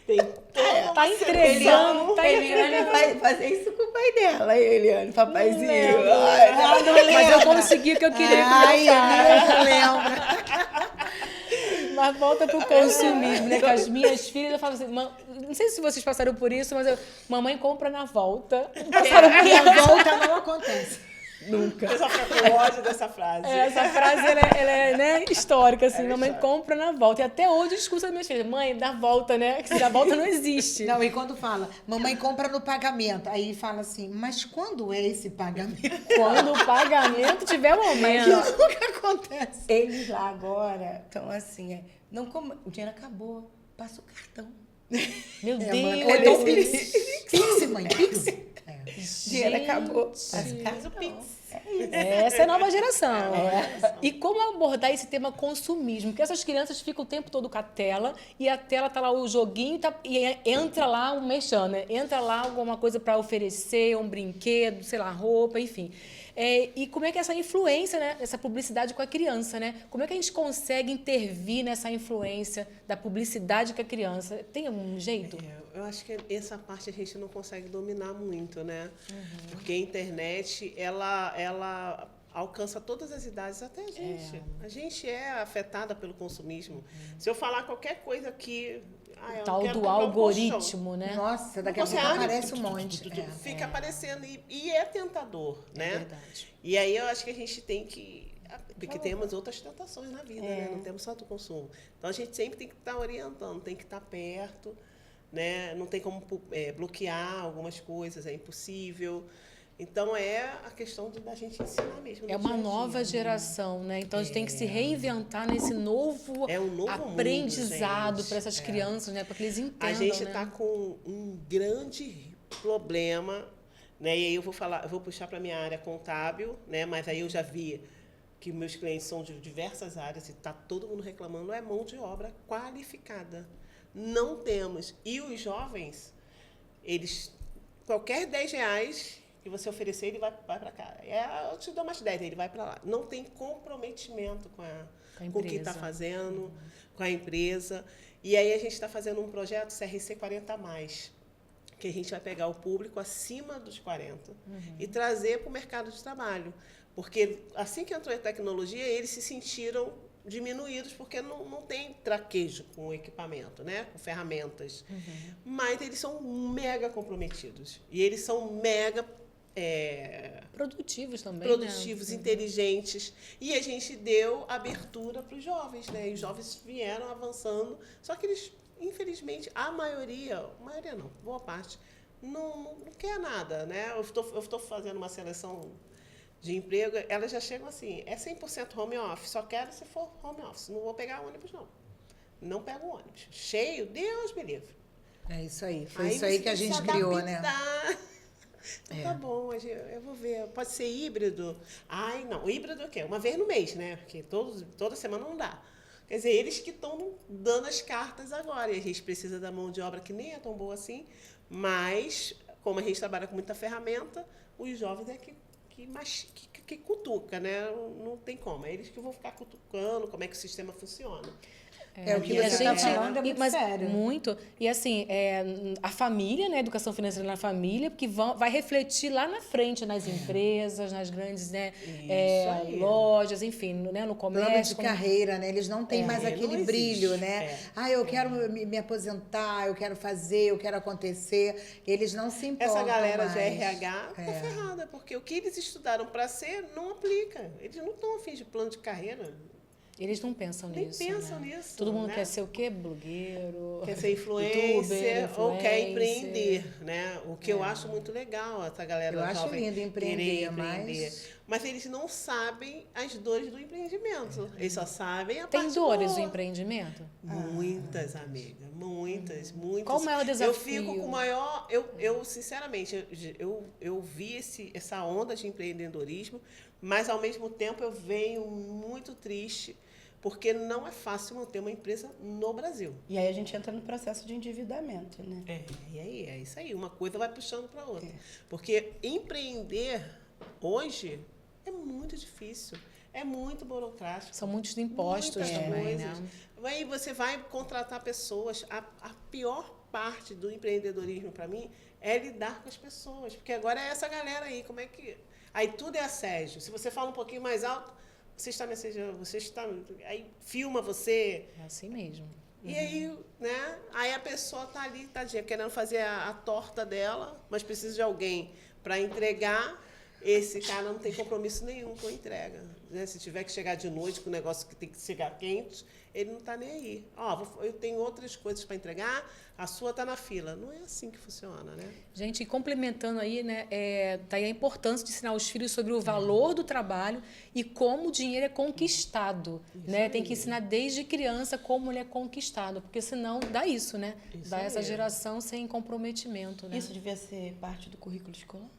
Tem toda Tá uma entregando, tá Eliane entregando. vai fazer isso com o pai dela, Eliane, papaizinho. lembro. Ai, Mas eu consegui o que eu queria com Ai, meu pai. não lembra. Mas volta pro consumismo, né? Com as minhas filhas, eu falo assim, não sei se vocês passaram por isso, mas mamãe compra na volta. Passaram por E a volta não acontece. nunca. O pessoal fica com ódio dessa frase. essa frase, ela é né, histórica, assim. Mamãe compra na volta. E até hoje eu discurso das minhas filhas. Mãe, dá volta, né? Que se dá volta não existe. Não, e quando fala, mamãe compra no pagamento, aí fala assim, mas quando é esse pagamento? Quando o pagamento tiver momento. Que nunca acontece. Eles lá agora estão assim, o dinheiro acabou, passa o cartão. Meu É, Deus. mano. Ou então Pix. Pix, mãe, Pix. É. O dinheiro acabou, passa o Mas o cartão. Pix. Essa é a nova geração. E como abordar esse tema consumismo? Porque essas crianças ficam o tempo todo com a tela e a tela tá lá o joguinho e entra lá um mexendo, né? Entra lá alguma coisa para oferecer, um brinquedo, sei lá, roupa, enfim. E como é que é essa influência, né? Essa publicidade com a criança, né? Como é que a gente consegue intervir nessa influência da publicidade com a criança? Tem algum jeito? Eu acho que essa parte a gente não consegue dominar muito, né? Porque a internet, ela alcança todas as idades, até a gente. A gente é afetada pelo consumismo. Se eu falar qualquer coisa que... eu Tal quero do comprar um algoritmo, colchão. né? Nossa, daqui a Você pouco abre, aparece um monte. Fica aparecendo e é tentador, né? verdade. E aí eu acho que a gente tem que... Porque temos outras tentações na vida, né? Não temos só do consumo. Então, a gente sempre tem que estar orientando, tem que estar perto, né? Não tem como bloquear algumas coisas, é impossível. Então, é a questão da gente ensinar mesmo. É no uma dia a dia, nova né? geração, né? Então a gente tem que se reinventar nesse novo, É um novo mundo, aprendizado gente. para essas crianças, né? Para que eles entendam. A gente né? está com um grande problema, né? E aí eu vou puxar para a minha área contábil, né? Mas aí eu já vi que meus clientes são de diversas áreas e está todo mundo reclamando, é mão de obra qualificada. Não temos. E os jovens, eles, qualquer R$10 que você oferecer, ele vai para cá. Eu te dou mais 10, ele vai para lá. Não tem comprometimento com o que está fazendo, com a empresa. E aí a gente está fazendo um projeto CRC 40+, que a gente vai pegar o público acima dos 40 e trazer para o mercado de trabalho. Porque assim que entrou a tecnologia, eles se sentiram diminuídos, porque não tem traquejo com o equipamento, né? Com ferramentas. Mas eles são mega comprometidos. E eles são mega... produtivos também, produtivos, né? inteligentes. E a gente deu abertura para os jovens, né? E os jovens vieram avançando, só que eles, infelizmente, a maioria não, boa parte, não quer nada, né? Eu estou fazendo uma seleção de emprego, elas já chegam assim, é 100% home office, só quero se for home office, não vou pegar ônibus, não. Não pego ônibus. Cheio, Deus me livre. É isso aí, foi isso aí que a gente se criou, né? adaptar. Então, tá bom, eu vou ver. Pode ser híbrido? Ai, não. Híbrido é o quê? Uma vez no mês, né? Porque toda semana não dá. Quer dizer, eles que estão dando as cartas agora. E a gente precisa da mão de obra que nem é tão boa assim. Mas, como a gente trabalha com muita ferramenta, os jovens é que cutuca, né? Não tem como. É eles que vão ficar cutucando como é que o sistema funciona. É o que E a você está gente- falando é muito mas sério. Muito. E assim, a família, né? Educação financeira na família, porque vai refletir lá na frente, nas empresas, nas grandes, né, aí. lojas, enfim, né, no Plano de comércio. carreira, né? Eles não têm mais não aquele existe. brilho, né? Eu quero me aposentar, eu quero fazer, eu quero acontecer. Eles não se importam Essa galera mais. de RH tá ferrada, porque o que eles estudaram para ser não aplica. Eles não estão afim de plano de carreira. Eles não pensam Nem nisso. pensam né? nisso, Todo mundo né? quer ser o quê? Blogueiro. Quer ser influencer ou quer influencer. empreender, né? O que eu acho muito legal, essa galera Eu acho jovem lindo empreender, querer empreender. mas... Mas eles não sabem as dores do empreendimento. Eles só sabem a Tem parte dores do boa. empreendimento? Muitas, amiga. Muitas, muitas. Qual o maior desafio? Eu fico com o maior... Eu sinceramente, eu vi essa onda de empreendedorismo, mas, ao mesmo tempo, eu venho muito triste, porque não é fácil manter uma empresa no Brasil. E aí a gente entra no processo de endividamento, né? E aí, é isso aí. Uma coisa vai puxando para outra. Porque empreender hoje é muito difícil. É muito burocrático. São muitos impostos Muitas também, coisas. né? Aí você vai contratar pessoas. A pior parte do empreendedorismo, para mim, é lidar com as pessoas. Porque agora é essa galera aí. Como é que... Aí tudo é assédio. Se você fala um pouquinho mais alto, você está me assediando, você está... Aí filma você. É assim mesmo. E aí, né? Aí a pessoa tá ali, tadinha, querendo fazer a torta dela, mas precisa de alguém para entregar. Esse cara não tem compromisso nenhum com a entrega. Né? Se tiver que chegar de noite com o negócio que tem que chegar quente, ele não está nem aí. Ó, eu tenho outras coisas para entregar, a sua está na fila. Não é assim que funciona, né? Gente, e complementando aí, né, daí a importância de ensinar os filhos sobre o valor do trabalho e como o dinheiro é conquistado, né? Tem que ensinar desde criança como ele é conquistado, porque senão dá isso, né? Dá essa geração sem comprometimento, né? Isso devia ser parte do currículo escolar?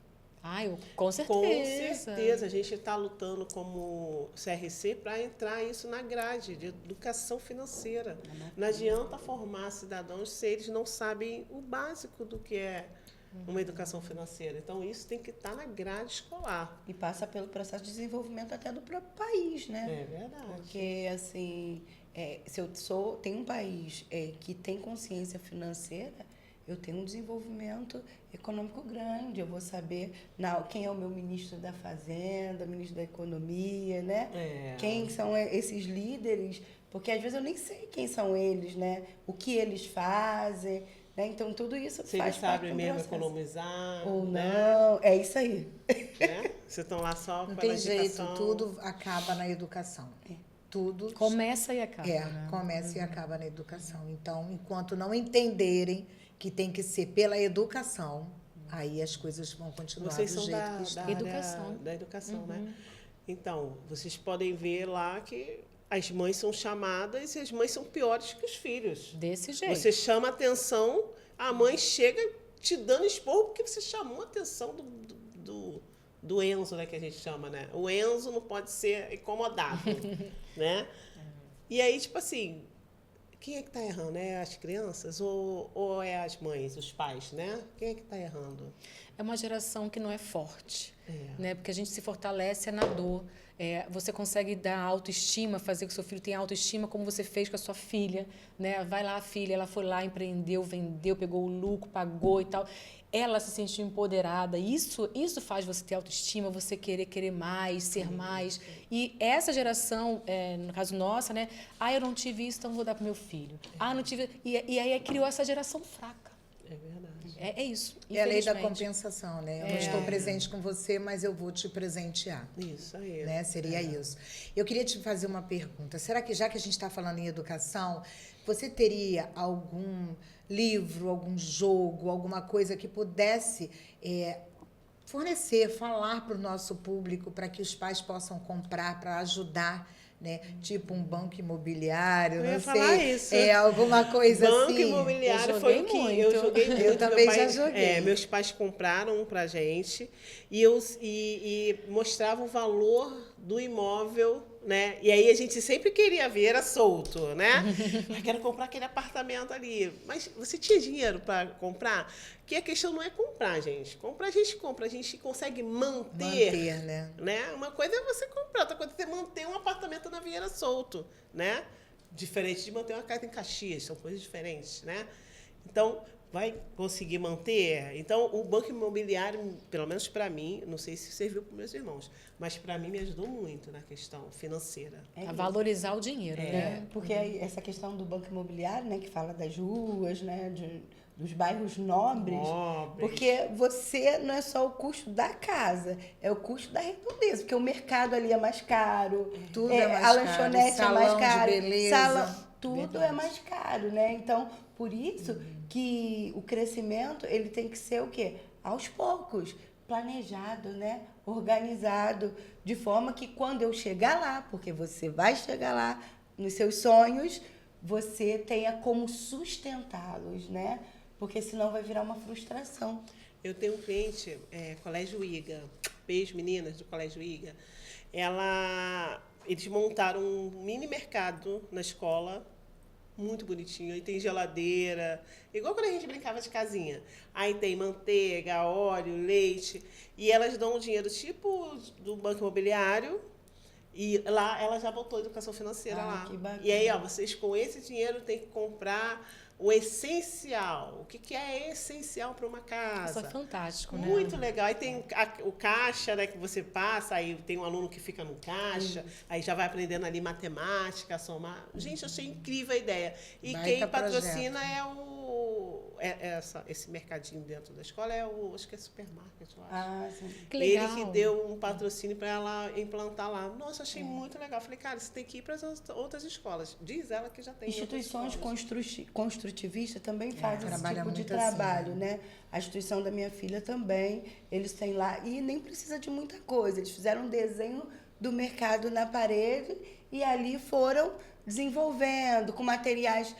Com certeza. Com certeza. A gente está lutando como CRC para entrar isso na grade de educação financeira. Não adianta formar cidadãos se eles não sabem o básico do que é uma educação financeira. Então, isso tem que estar na grade escolar. E passa pelo processo de desenvolvimento até do próprio país, né? É verdade. Porque, assim, se eu tenho um país que tem consciência financeira, eu tenho um desenvolvimento econômico grande. Eu vou saber quem é o meu ministro da Fazenda, ministro da Economia, né? Quem são esses líderes, porque às vezes eu nem sei quem são eles, né? O que eles fazem, né? Então, tudo isso Se faz eles parte sabem do mesmo processo. economizar. Ou né? não, é isso aí. Né? Vocês estão lá só Não pela tem jeito, indicação. tudo acaba na educação. Tudo Começa e acaba, né? começa e acaba na educação. Então, enquanto não entenderem que tem que ser pela educação, aí as coisas vão continuar Vocês do são jeito que estão. Educação. Da educação, né? Então, vocês podem ver lá que as mães são chamadas e as mães são piores que os filhos. Desse jeito. Você chama atenção, a mãe chega te dando esporro porque você chamou a atenção do Enzo, né, que a gente chama, né? O Enzo não pode ser incomodado, né? E aí, tipo assim, quem é que está errando? É as crianças ou é as mães, os pais, né? Quem é que está errando? É uma geração que não é forte, né? Porque a gente se fortalece na dor. Você consegue dar autoestima, fazer com que seu filho tenha autoestima, como você fez com a sua filha, né? Vai lá, a filha, ela foi lá, empreendeu, vendeu, pegou o lucro, pagou e tal. Ela se sentiu empoderada. Isso faz você ter autoestima, você querer mais, ser mais. E essa geração, no caso nossa, né? Eu não tive isso, então vou dar para meu filho. Não tive. E aí criou essa geração fraca. É verdade. É isso. É a lei da infelizmente. compensação, né? Eu não estou presente com você, mas eu vou te presentear. Isso aí. Né? Seria isso. Eu queria te fazer uma pergunta. Será que, já que a gente está falando em educação, você teria algum livro, algum jogo, alguma coisa que pudesse fornecer, falar para o nosso público, para que os pais possam comprar, para ajudar, né? Tipo um banco imobiliário, Eu não ia sei. falar isso. Alguma coisa Banco assim. imobiliário Eu foi joguei o que muito. eu joguei muito. Eu também Meu pai- já joguei. Meus pais compraram um pra gente e mostravam o valor do imóvel, né? E aí a gente sempre queria ver, era solto, né? Quero comprar aquele apartamento ali. Mas você tinha dinheiro para comprar? Porque a questão não é comprar, gente. Comprar a gente compra, a gente consegue manter, né? Uma coisa é você comprar, outra coisa é você manter um apartamento na Vieira solto, né? Diferente de manter uma casa em Caxias, são coisas diferentes, né? Então, vai conseguir manter? Então, o banco imobiliário, pelo menos para mim, não sei se serviu para meus irmãos, mas para mim me ajudou muito na questão financeira. A valorizar o dinheiro, né? Porque aí essa questão do banco imobiliário, né, que fala das ruas, né, nos bairros nobres, porque você não é só o custo da casa, é o custo da redondeza, porque o mercado ali é mais caro, Tudo é mais a caro, lanchonete é salão mais de caro, beleza. tudo Verdade. é mais caro, né? Então, por isso que o crescimento, ele tem que ser o quê? Aos poucos, planejado, né? Organizado, de forma que quando eu chegar lá, porque você vai chegar lá nos seus sonhos, você tenha como sustentá-los, né? Porque senão vai virar uma frustração. Eu tenho um cliente, Colégio IGA, beijo meninas do Colégio IGA, eles montaram um mini mercado na escola, muito bonitinho, aí tem geladeira, igual quando a gente brincava de casinha. Aí tem manteiga, óleo, leite, e elas dão o dinheiro tipo do Banco Imobiliário, e lá ela já botou educação financeira lá. Que bacana. E aí, ó, vocês com esse dinheiro têm que comprar o essencial. O que é essencial para uma casa? Isso é fantástico, né? Muito legal. Aí tem o caixa, né, que você passa, aí tem um aluno que fica no caixa, aí já vai aprendendo ali matemática, somar. Gente, eu achei incrível a ideia. E Baita quem patrocina projeto. esse mercadinho dentro da escola acho que é supermarket, eu acho. Ah, sim. Que legal. Ele que deu um patrocínio para ela implantar lá. Nossa, achei muito legal. Falei, cara, você tem que ir para as outras escolas. Diz ela que já tem. Instituições construtivistas também fazem esse trabalha tipo de muito trabalho, né? A instituição da minha filha também, eles têm lá, e nem precisa de muita coisa. Eles fizeram um desenho do mercado na parede e ali foram desenvolvendo com materiais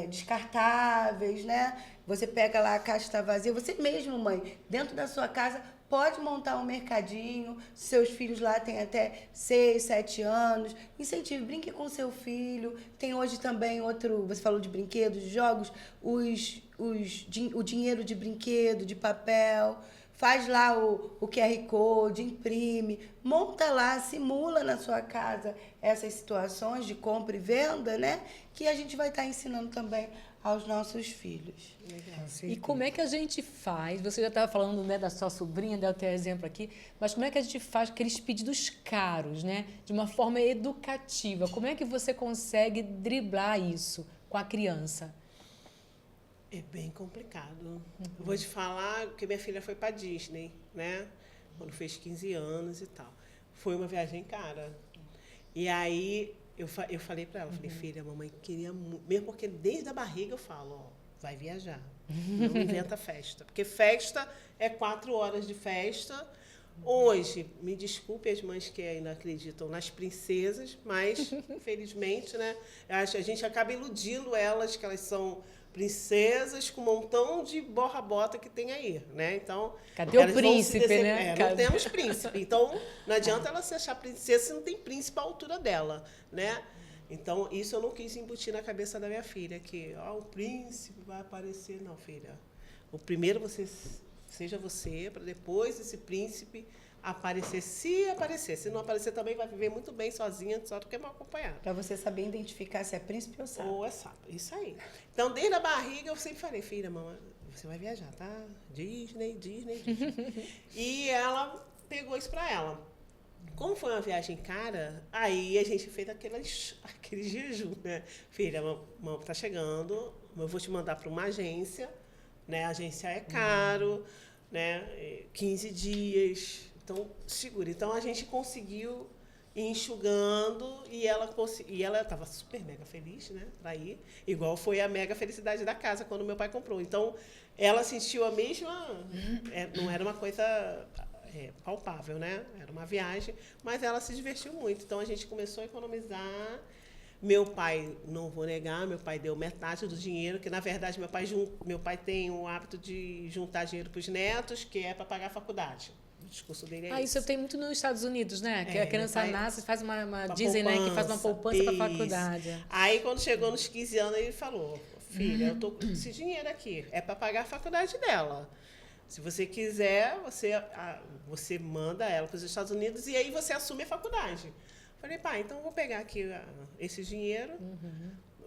descartáveis, né? Você pega lá a caixa está vazia, você mesmo, mãe, dentro da sua casa, pode montar um mercadinho, seus filhos lá têm até 6, 7 anos, incentive, brinque com seu filho. Tem hoje também você falou de brinquedos, de jogos, o dinheiro de brinquedo, de papel, faz lá o QR Code, imprime, monta lá, simula na sua casa essas situações de compra e venda, né? Que a gente vai estar ensinando também aos nossos filhos. E como é que a gente faz? Você já estava falando, né, da sua sobrinha, deu até exemplo aqui, mas como é que a gente faz aqueles pedidos caros, né, de uma forma educativa? Como é que você consegue driblar isso com a criança? É bem complicado. Eu vou te falar que minha filha foi para Disney, né? Quando fez 15 anos e tal. Foi uma viagem cara. E aí eu falei para ela, falei, filha, a mamãe queria muito, mesmo porque desde a barriga eu falo, ó, vai viajar. Não inventa festa. Porque festa é 4 horas de festa. Hoje, me desculpe as mães que ainda acreditam nas princesas, mas, infelizmente, né, a gente acaba iludindo elas que elas são princesas com um montão de borra-bota que tem aí, né? Então, cadê o príncipe, né? Não temos príncipe. Então, não adianta ela se achar princesa se não tem príncipe à altura dela, né? Então, isso eu não quis embutir na cabeça da minha filha, que o príncipe vai aparecer. Não, filha. O primeiro seja você, para depois esse príncipe aparecer, se aparecer. Se não aparecer, também vai viver muito bem sozinha, só do que mal acompanhada. Para você saber identificar se é príncipe ou sapo. Ou é sapo, isso aí. Então, desde a barriga, eu sempre falei, filha, mamãe, você vai viajar, tá? Disney. E ela pegou isso para ela. Como foi uma viagem cara, aí a gente fez aquele jejum, né? Filha, mamãe tá chegando, eu vou te mandar para uma agência, né? A agência é caro, né? 15 dias. Então, segura. Então, a gente conseguiu ir enxugando e ela estava super mega feliz, né, para ir. Igual foi a mega felicidade da casa quando meu pai comprou. Então, ela sentiu a mesma... não era uma coisa palpável, né? Era uma viagem, mas ela se divertiu muito. Então, a gente começou a economizar. Meu pai, não vou negar, meu pai deu metade do dinheiro, que, na verdade, meu pai tem o hábito de juntar dinheiro para os netos, que é para pagar a faculdade. O discurso dele é isso tem muito nos Estados Unidos, né? Que a criança nasce, faz uma dizem, poupança, né, que faz uma poupança para a faculdade. Aí, quando chegou nos 15 anos, ele falou, filha, eu tô com esse dinheiro aqui, é para pagar a faculdade dela. Se você quiser, você manda ela para os Estados Unidos e aí você assume a faculdade. Falei, pai, então eu vou pegar aqui esse dinheiro,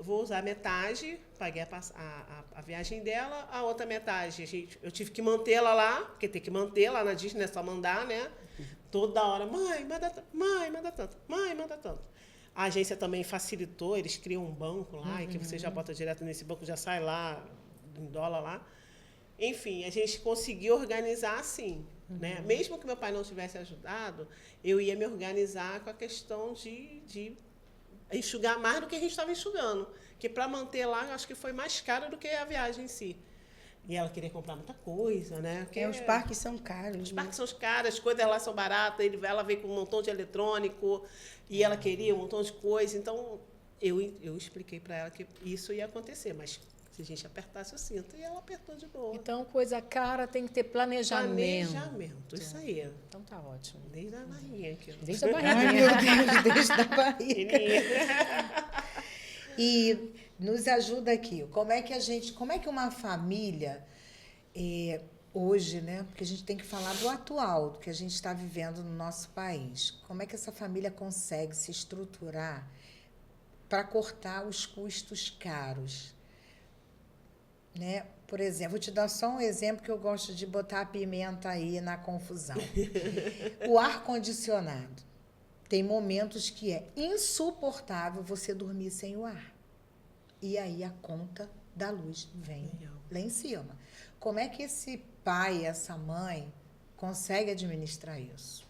vou usar metade, paguei a viagem dela, a outra metade eu tive que mantê-la lá, porque tem que manter lá na Disney, não é só mandar, né? Toda hora, mãe, manda tanto, mãe, manda tanto, mãe, manda tanto. A agência também facilitou, eles criam um banco lá, e que você já bota direto nesse banco, já sai lá em dólar lá. Enfim, a gente conseguiu organizar assim, né? Mesmo que meu pai não tivesse ajudado, eu ia me organizar com a questão de enxugar mais do que a gente estava enxugando. Que para manter lá, eu acho que foi mais caro do que a viagem em si. E ela queria comprar muita coisa, né? Porque Os parques são caros. os parques são caros, as coisas lá são baratas, ela veio com um montão de eletrônico e ela queria um montão de coisa. Então, eu expliquei para ela que isso ia acontecer, mas se a gente apertasse o cinto, e ela apertou de boa. Então, coisa cara tem que ter planejamento. Planejamento, isso aí. Então tá ótimo. Desde a barrinha aqui. Desde a Ai, barriguinha. meu Deus, desde a barriga. Pequenininha. E nos ajuda aqui. Como é que uma família, hoje, né? Porque a gente tem que falar do atual, do que a gente está vivendo no nosso país. Como é que essa família consegue se estruturar para cortar os custos caros? Né? Por exemplo, vou te dar só um exemplo que eu gosto de botar a pimenta aí na confusão. O ar-condicionado. Tem momentos que é insuportável você dormir sem o ar. E aí a conta da luz vem lá em cima. Como é que esse pai, essa mãe, consegue administrar isso?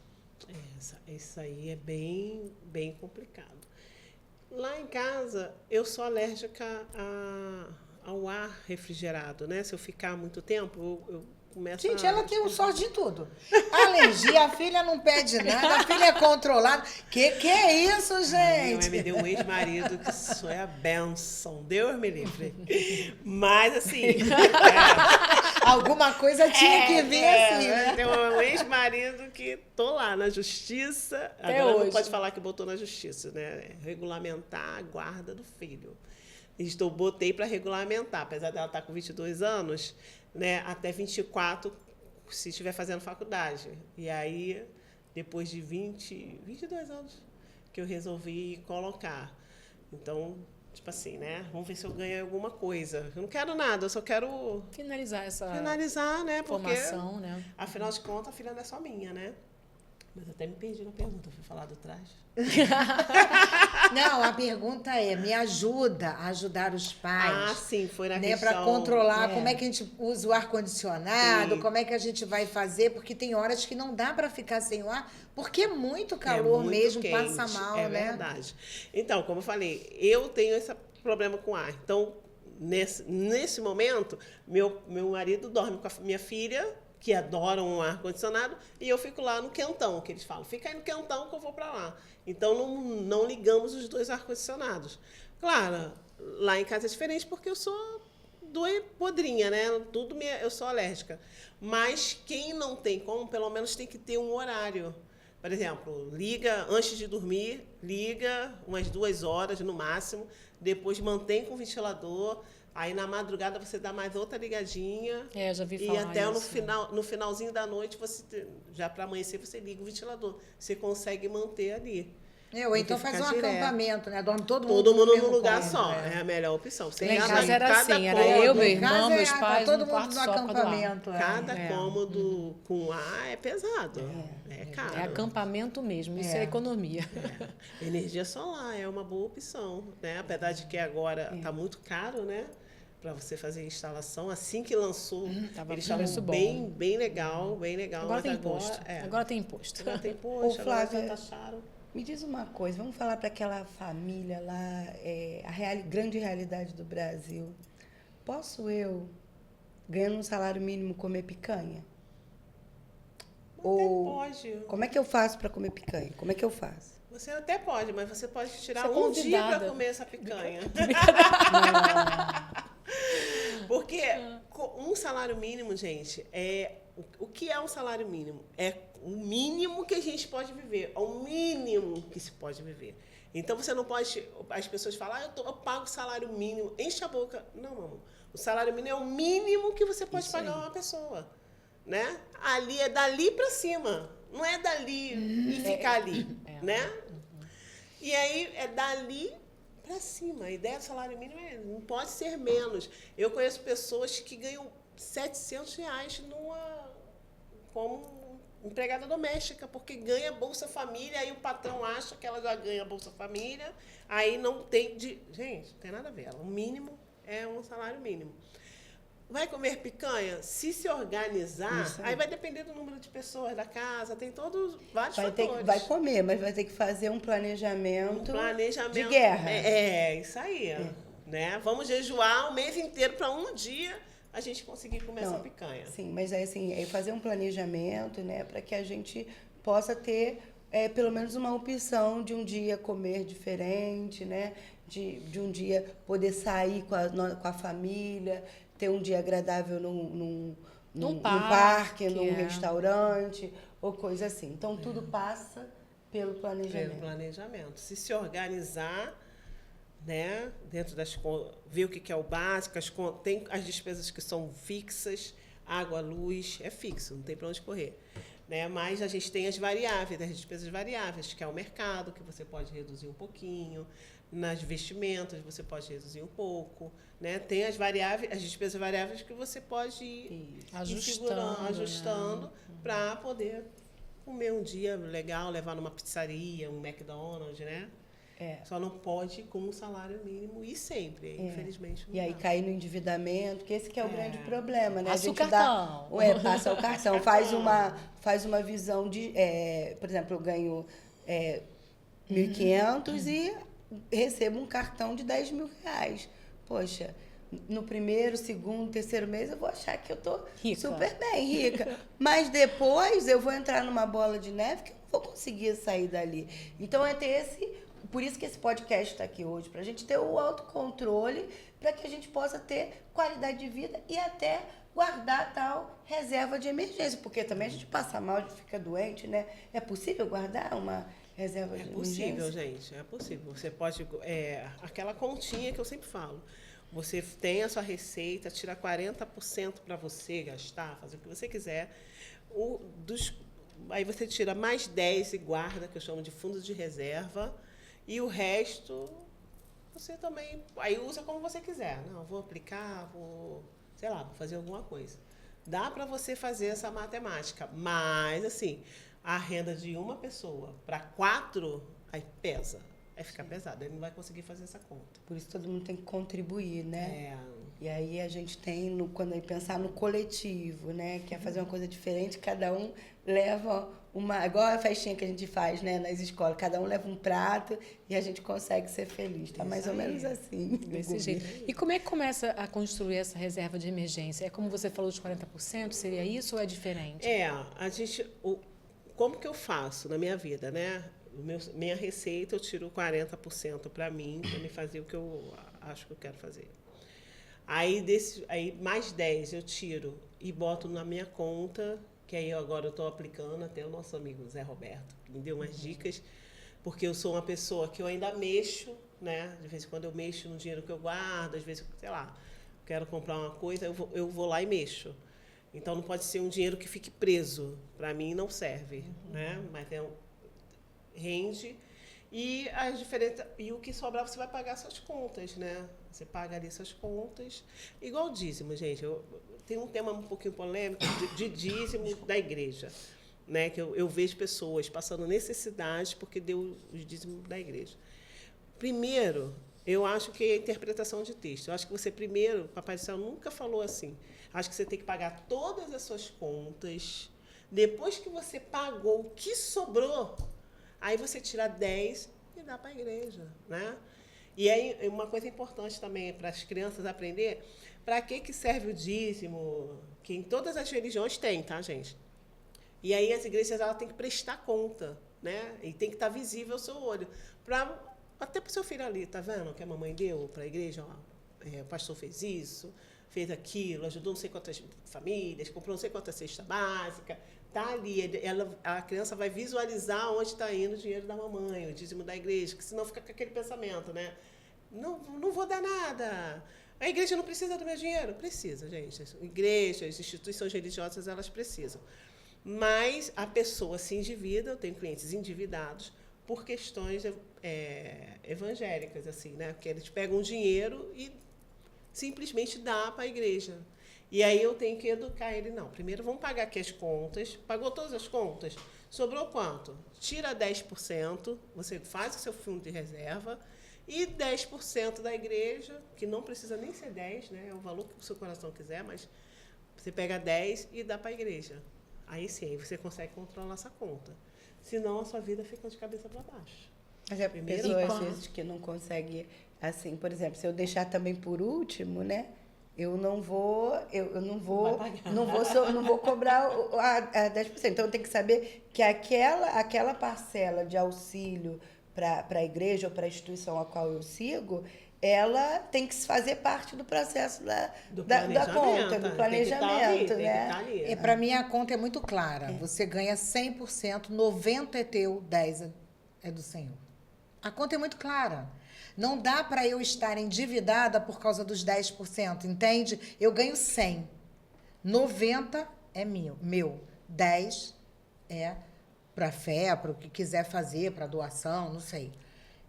Isso aí é bem, bem complicado. Lá em casa, eu sou alérgica ao ar refrigerado, né? Se eu ficar muito tempo, eu começo Gente, ela tem um sorte de tudo. Alergia, a filha não pede nada, a filha é controlada. Que é isso, Minha gente? mãe me deu um ex-marido que isso é a benção. Deus me livre. Mas, assim... Alguma coisa tinha que vir assim, né? Tem um ex-marido que tô lá na justiça. Até Agora hoje. não pode falar que botou na justiça, né? Regulamentar a guarda do filho. Botei para regulamentar, apesar dela estar com 22 anos, né? Até 24, se estiver fazendo faculdade. E aí, depois de 22 anos, que eu resolvi colocar. Então, tipo assim, né? Vamos ver se eu ganho alguma coisa. Eu não quero nada, eu só quero Finalizar essa finalizar, né? Porque, formação, né? afinal de contas, a filha não é só minha, né? Mas até me perdi na pergunta. Fui falar do traje. Não, a pergunta é, me ajuda a ajudar os pais. Sim, foi na Né, questão... para controlar como é que a gente usa o ar-condicionado, Sim. como é que a gente vai fazer, porque tem horas que não dá para ficar sem o ar, porque é muito calor muito mesmo, quente, passa mal, é né? verdade. Então, como eu falei, eu tenho esse problema com ar. Então, nesse momento, meu marido dorme com a minha filha, que adora um ar-condicionado, e eu fico lá no quentão, que eles falam. Fica aí no quentão que eu vou para lá. Então, não ligamos os dois ar-condicionados. Claro, lá em casa é diferente, porque eu sou podrinha, né? Eu sou alérgica. Mas quem não tem como, pelo menos tem que ter um horário. Por exemplo, liga antes de dormir, liga umas 2 horas no máximo, depois mantém com o ventilador, aí na madrugada você dá mais outra ligadinha. Já vi E falar até isso. no finalzinho da noite, já para amanhecer, você liga o ventilador. Você consegue manter ali. Ou então Porque faz um fica direto. acampamento, né? Dorme todo mundo Todo mundo mesmo num lugar cômodo, só. né? É a melhor opção. Você Lá em cada- casa era cada assim, era cômodo- eu, meu Em irmão, casa meus tá pais, todo num mundo quarto no só, quando lá. acampamento. Cada É. cômodo com ar é pesado. É caro. É acampamento mesmo, isso é economia. Energia solar é uma boa opção, né? Apesar de que agora está muito caro, né? Para você fazer instalação. Assim que lançou, Tava eles com preço estavam bom. bem legal, bem legal. Agora mas tem imposto. é. Agora tem imposto. Agora tem Ô, imposto, agora Flávia, já taxaram. Me diz uma coisa, vamos falar para aquela família lá, grande realidade do Brasil. Posso eu, ganhando um salário mínimo, comer picanha? Ou Pode. como é que eu faço para comer picanha? Como é que eu faço? Você até pode, mas você pode tirar Você é um dia convidada. para comer essa picanha. Porque um salário mínimo, gente, o que é um salário mínimo? É o mínimo que a gente pode viver, é o mínimo que se pode viver. Então você não pode. As pessoas falam, eu pago salário mínimo, enche a boca. Não, amor. O salário mínimo é o mínimo que você pode pagar uma pessoa. Né? Ali é dali para cima. Não é dali e ficar ali. Né? E aí é dali para cima. A ideia do salário mínimo não pode ser menos. Eu conheço pessoas que ganham R$700 como empregada doméstica, porque ganha Bolsa Família, aí o patrão acha que ela já ganha Bolsa Família, aí não tem... Gente, não tem nada a ver. O mínimo é um salário mínimo. Vai comer picanha? Se organizar, Isso aí aí. vai depender do número de pessoas da casa, tem vários Vai fatores. comer, mas vai ter que fazer um planejamento, Planejamento de guerra. isso aí. Né? Vamos jejuar o mês inteiro para um dia a gente conseguir comer essa picanha. Sim, mas é assim, é fazer um planejamento, né, para que a gente possa ter pelo menos uma opção de um dia comer diferente, né, de um dia poder sair com a família, ter um dia agradável num parque, num restaurante, ou coisa assim. Então, tudo passa pelo planejamento. Pelo planejamento. Se organizar, né, dentro das contas, ver o que é o básico, tem as despesas que são fixas, água, luz, é fixo, não tem para onde correr. Né? Mas a gente tem as variáveis, as despesas variáveis, que é o mercado, que você pode reduzir um pouquinho, nas vestimentas você pode reduzir um pouco, né? Tem as variáveis, as despesas variáveis que você pode ir ajustando para poder comer um dia legal, levar numa pizzaria, um McDonald's, né? Só não pode com um salário mínimo e sempre, infelizmente. Não E aí dá. cair no endividamento, que esse que é o grande problema, né? Passa a gente o cartão. Passa o cartão, faz uma visão de, por exemplo, eu ganho 1.500 e recebo um cartão de 10 mil reais. Poxa, no primeiro, segundo, terceiro mês eu vou achar que eu tô Rica. super bem, rica. Mas depois eu vou entrar numa bola de neve que eu não vou conseguir sair dali. Então é ter por isso que esse podcast está aqui hoje, para a gente ter o autocontrole, para que a gente possa ter qualidade de vida e até guardar tal reserva de emergência, porque também a gente passa mal, a gente fica doente, né? É possível guardar uma reserva de É emergência? possível, gente, é possível. Você pode, aquela continha que eu sempre falo, você tem a sua receita, tira 40% para você gastar, fazer o que você quiser, aí você tira mais 10 e guarda, que eu chamo de fundo de reserva, e o resto você também aí usa como você quiser. Não, vou aplicar, vou fazer alguma coisa. Dá para você fazer essa matemática, mas assim, a renda de uma pessoa para 4, aí pesa. Aí fica pesado, ele não vai conseguir fazer essa conta. Por isso todo mundo tem que contribuir, né? E aí a gente tem, quando a gente pensar no coletivo, né? Quer fazer uma coisa diferente, cada um leva igual a festinha que a gente faz, né, nas escolas, cada um leva um prato e a gente consegue ser feliz. Tá mais ou menos assim. Desse jeito. E como é que começa a construir essa reserva de emergência? É como você falou, de 40%? Seria isso ou é diferente? Como que eu faço na minha vida, né? Minha receita, eu tiro 40% para mim, para me fazer o que eu acho que eu quero fazer. Aí mais 10 eu tiro e boto na minha conta, que aí agora eu estou aplicando, até o nosso amigo Zé Roberto me deu umas dicas, porque eu sou uma pessoa que eu ainda mexo, né? De vez em quando eu mexo no dinheiro que eu guardo, às vezes, quero comprar uma coisa, eu vou lá e mexo. Então não pode ser um dinheiro que fique preso, para mim não serve, né? Mas rende e o que sobrar você vai pagar suas contas, né? Você paga ali suas contas, igual o dízimo, gente. Tem um tema um pouquinho polêmico de dízimo da igreja, né? Que eu vejo pessoas passando necessidade porque deu o dízimo da igreja. Primeiro, eu acho que é a interpretação de texto. Eu acho que o Papai do Céu nunca falou assim. Acho que você tem que pagar todas as suas contas. Depois que você pagou o que sobrou, aí você tira 10 e dá para a igreja, né? E aí, uma coisa importante também para as crianças aprender, para que serve o dízimo, que em todas as religiões tem, tá, gente? E aí as igrejas têm que prestar conta, né? E tem que estar visível ao seu olho. Até para o seu filho ali, tá vendo? Que a mamãe deu para a igreja, o pastor fez isso, fez aquilo, ajudou não sei quantas famílias, comprou não sei quantas cesta básica. Está ali, a criança vai visualizar onde está indo o dinheiro da mamãe, o dízimo da igreja, que senão fica com aquele pensamento, né? Não vou dar nada. A igreja não precisa do meu dinheiro? Precisa, gente. Igrejas, instituições religiosas, elas precisam. Mas a pessoa se endivida, eu tenho clientes endividados, por questões evangélicas, assim, né? Que eles pegam dinheiro e simplesmente dá para a igreja. E aí eu tenho que educar ele. Não, primeiro vamos pagar aqui as contas. Pagou todas as contas? Sobrou quanto? Tira 10%, você faz o seu fundo de reserva E 10% da igreja, que não precisa nem ser 10, né? É o valor que o seu coração quiser, mas você pega 10 e dá para a igreja. Aí sim, aí você consegue controlar essa conta. Senão a sua vida fica de cabeça para baixo. Mas é Primeiro, pessoa, às quando- vezes, que não consegue, assim, por exemplo, se eu deixar também por último, né? Eu não vou cobrar a 10%. Então, eu tenho que saber que aquela parcela de auxílio para a igreja ou para a instituição a qual eu sigo, ela tem que fazer parte do processo da conta, do planejamento, né? E para mim a conta é muito clara. Você ganha 100%, 90% é teu, 10% é do Senhor. A conta é muito clara. Não dá para eu estar endividada por causa dos 10%, entende? Eu ganho 100. 90 é meu. 10 é para fé, para o que quiser fazer, para doação, não sei.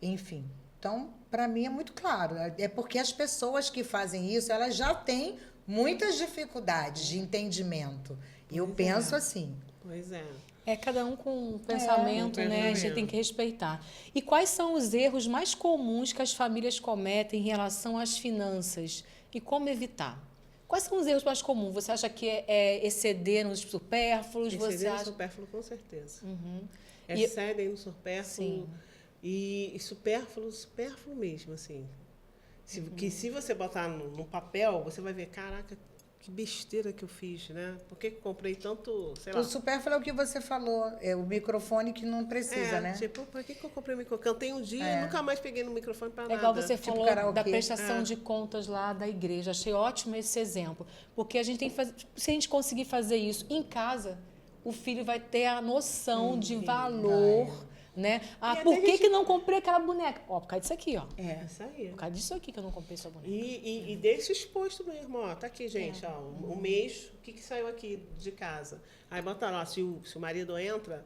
Enfim. Então, para mim é muito claro. É porque as pessoas que fazem isso, elas já têm muitas dificuldades de entendimento. E eu penso assim. Pois é. É cada um com um pensamento, um né? A gente pensamento. tem que respeitar. E quais são os erros mais comuns que as famílias cometem em relação às finanças? E como evitar? Quais são os erros mais comuns? Você acha que é exceder nos supérfluos? Você Exceder no acha... supérfluo, com certeza. Uhum. Excedem no supérfluo. Sim. E supérfluo mesmo, assim. Que se você botar no papel, você vai ver, caraca, que besteira que eu fiz, né? Por que eu comprei tanto, sei lá. O supérfluo é o que você falou. É o microfone que não precisa, né? Tipo, por que eu comprei o microfone? Cantei um dia e nunca mais peguei no microfone para É nada. igual você Tipo falou karaokê. da prestação de contas lá da igreja. Achei ótimo esse exemplo. Porque a gente tem que fazer. Se a gente conseguir fazer isso em casa, o filho vai ter a noção de valor. Né? Ah, E por até que, gente- que não comprei aquela boneca? Ó, por causa disso aqui, ó. É, isso aí. Por causa disso aqui que eu não comprei essa boneca. E deixa exposto mesmo, ó. Tá aqui, gente, ó. O mês, o que saiu aqui de casa? Aí bota lá, se o marido entra,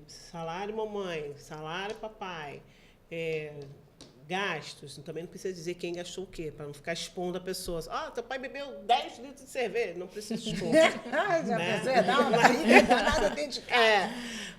salário mamãe, salário papai, gastos. Também não precisa dizer quem gastou o quê, para não ficar expondo a pessoa. Ó, teu pai bebeu 10 litros de cerveja. Não precisa expor. Já Né? pensou? Não, não dá nada dentro de casa.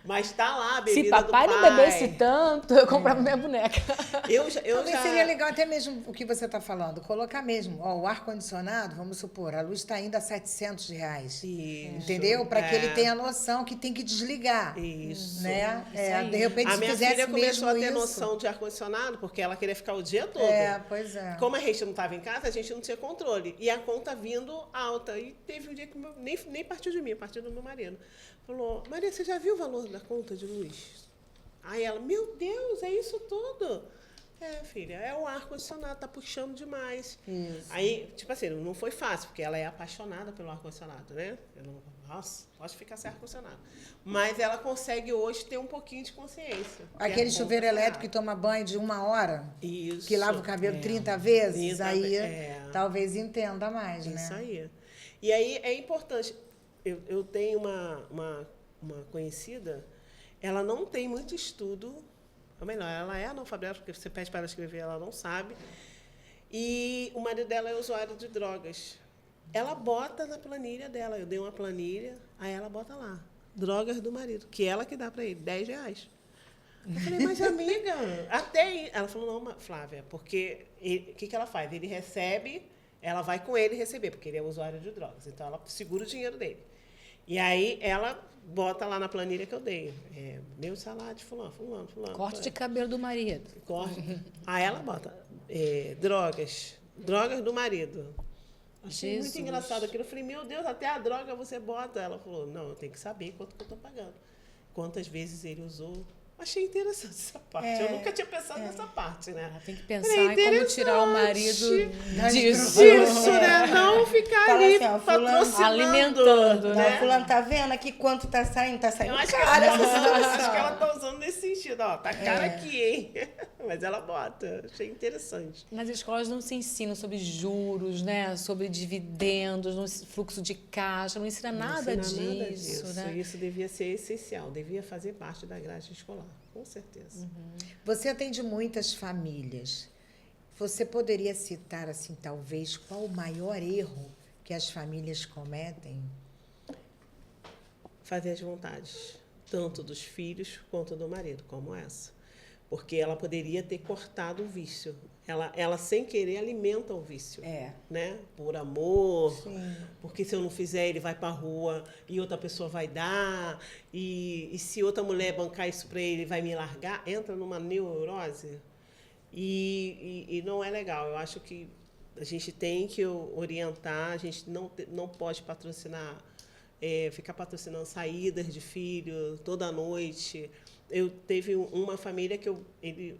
Mas tá lá a bebida Se papai do não pai. bebesse tanto, eu comprava minha boneca. Eu Talvez já... seria legal até mesmo o que você está falando, colocar mesmo, ó, o ar-condicionado, vamos supor, a luz está indo a R$700. Isso. Entendeu? Para que ele tenha noção que tem que desligar. Isso. Né? aí. De repente, A se minha fizesse filha começou a mesmo ter isso. noção de ar-condicionado, porque ela queria ficar o dia todo. Pois é. Como a gente não estava em casa, a gente não tinha controle. E a conta vindo alta. E teve um dia que nem partiu de mim, partiu do meu marido. Falou, Maria, você já viu o valor da conta de luz? Aí ela, meu Deus, é isso tudo? Filha, é o ar-condicionado, tá puxando demais. Isso. Aí, tipo assim, não foi fácil, porque ela é apaixonada pelo ar-condicionado, né? Nossa, posso ficar sem ar-condicionado. Mas ela consegue hoje ter um pouquinho de consciência. Aquele chuveiro elétrico que toma banho de 1 hora, Isso. que lava o cabelo 30 vezes, 30 aí talvez entenda mais, né? Isso aí. E aí é importante. Eu tenho uma conhecida, ela não tem muito estudo, ou melhor, ela é analfabeta, porque você pede para ela escrever, ela não sabe. E o marido dela é usuário de drogas. Ela bota na planilha dela, eu dei uma planilha, aí ela bota lá, drogas do marido, que ela que dá para ele, R$10. Eu falei, mas amiga, até aí. Ela falou, não, Flávia, porque o que ela faz? Ele recebe, ela vai com ele receber, porque ele é usuário de drogas. Então, ela segura o dinheiro dele. E aí, ela bota lá na planilha que eu dei. Meu salário de fulano. Corte de cabelo do marido. Corte. Aí ela bota drogas do marido. Achei Jesus. muito engraçado aquilo. Eu falei, meu Deus, até a droga você bota. Ela falou, não, eu tenho que saber quanto que eu estou pagando. Quantas vezes ele usou. Achei interessante essa parte. Eu nunca tinha pensado nessa parte, né? Ela tem que pensar em como tirar o marido disso. Disso, né? Não ficar Fala ali assim, ó, fulano patrocinando. alimentando, Não, né? fulano, tá vendo aqui quanto tá saindo? Tá saindo Eu acho caro essa situação. acho que ela tá usando nesse sentido. Ó, tá cara aqui, hein? Mas ela bota. Achei interessante. Nas escolas não se ensina sobre juros, né? Sobre dividendos, no fluxo de caixa, não ensina nada disso, né? Isso devia ser essencial, devia fazer parte da grade escolar, com certeza. Você atende muitas famílias. Você poderia citar, assim, talvez, qual o maior erro que as famílias cometem? Fazer as vontades, tanto dos filhos quanto do marido, como essa. Porque ela poderia ter cortado o vício. Ela sem querer, alimenta o vício. Né? Por amor. Sim. Porque se eu não fizer, ele vai para a rua e outra pessoa vai dar. E se outra mulher bancar isso para ele, vai me largar. Entra numa neurose. E não é legal. Eu acho que a gente tem que orientar. A gente não pode patrocinar, ficar patrocinando saídas de filho toda noite. Eu teve uma família que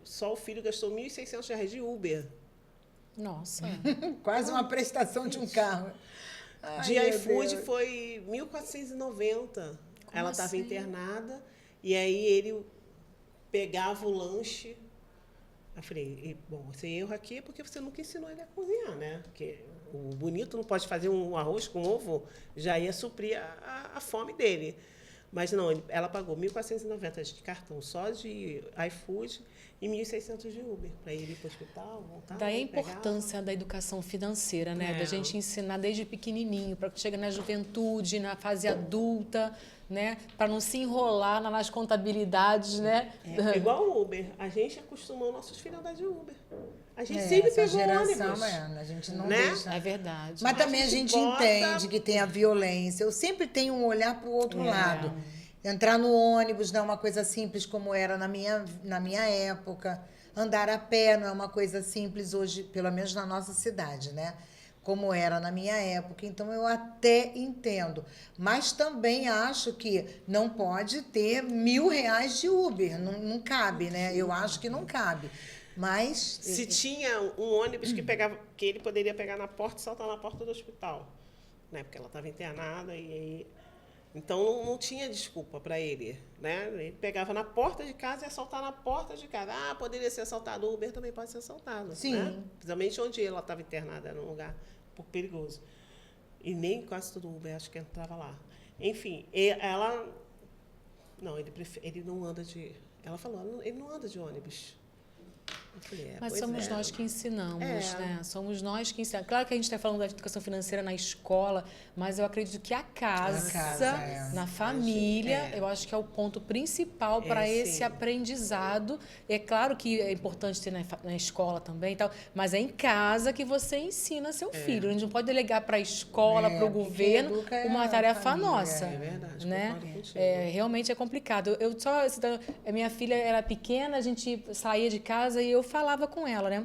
só o filho gastou R$ 1.600 de Uber. Nossa. Quase uma prestação de um carro. Ai, De meu iFood Deus. foi 1.490. Ela estava assim? internada e aí ele pegava o lanche. Eu falei, bom, esse erro aqui é porque você nunca ensinou ele a cozinhar, né? Porque o bonito não pode fazer um arroz com ovo, já ia suprir a fome dele. Mas não, ela pagou 1.490 de cartão só de iFood e 1.600 de Uber para ir para o hospital, voltar. Daí a pegar. importância da educação financeira, né? Da gente ensinar desde pequenininho, para que chegue na juventude, na fase adulta, né? Para não se enrolar nas contabilidades, né? Igual o Uber. A gente acostumou nossos filhos a andar de Uber. A gente É, sempre essa pegou geração, ônibus. a gente não né? deixa. É verdade. Mas também a gente bota- entende que tem a violência. Eu sempre tenho um olhar para o outro lado. Entrar no ônibus não é uma coisa simples como era na minha época. Andar a pé não é uma coisa simples hoje, pelo menos na nossa cidade, né? Como era na minha época. Então, eu até entendo. Mas também acho que não pode ter R$ 1.000 de Uber. Não cabe, né? Eu acho que não cabe. Mas... Se tinha um ônibus que ele poderia pegar na porta e saltar na porta do hospital. Né? Porque ela estava internada e aí... Então, não tinha desculpa para ele, né? Ele pegava na porta de casa e ia assaltar na porta de casa. Ah, poderia ser assaltado. O Uber também pode ser assaltado. Sim. Né? Principalmente onde ela estava internada, era um lugar um pouco perigoso. E nem quase todo Uber, acho que entrava lá. Enfim, ela... Não, ele não anda de... Ela falou, ele não anda de ônibus. Eu falei, Mas pois somos é. nós que ensinamos, É. né? Somos nós que ensinamos. Claro que a gente está falando da educação financeira na escola, mas eu acredito que a casa, na família, eu acho que é o ponto principal para esse sim. aprendizado. É claro que é importante ter na escola também e tal, mas é em casa que você ensina seu filho. A gente não pode delegar para a escola, para o porque governo, educa é uma a tarefa família, nossa. É verdade, Né? concordo contigo. Realmente é complicado. A minha filha era pequena, a gente saía de casa e eu falava com ela, né?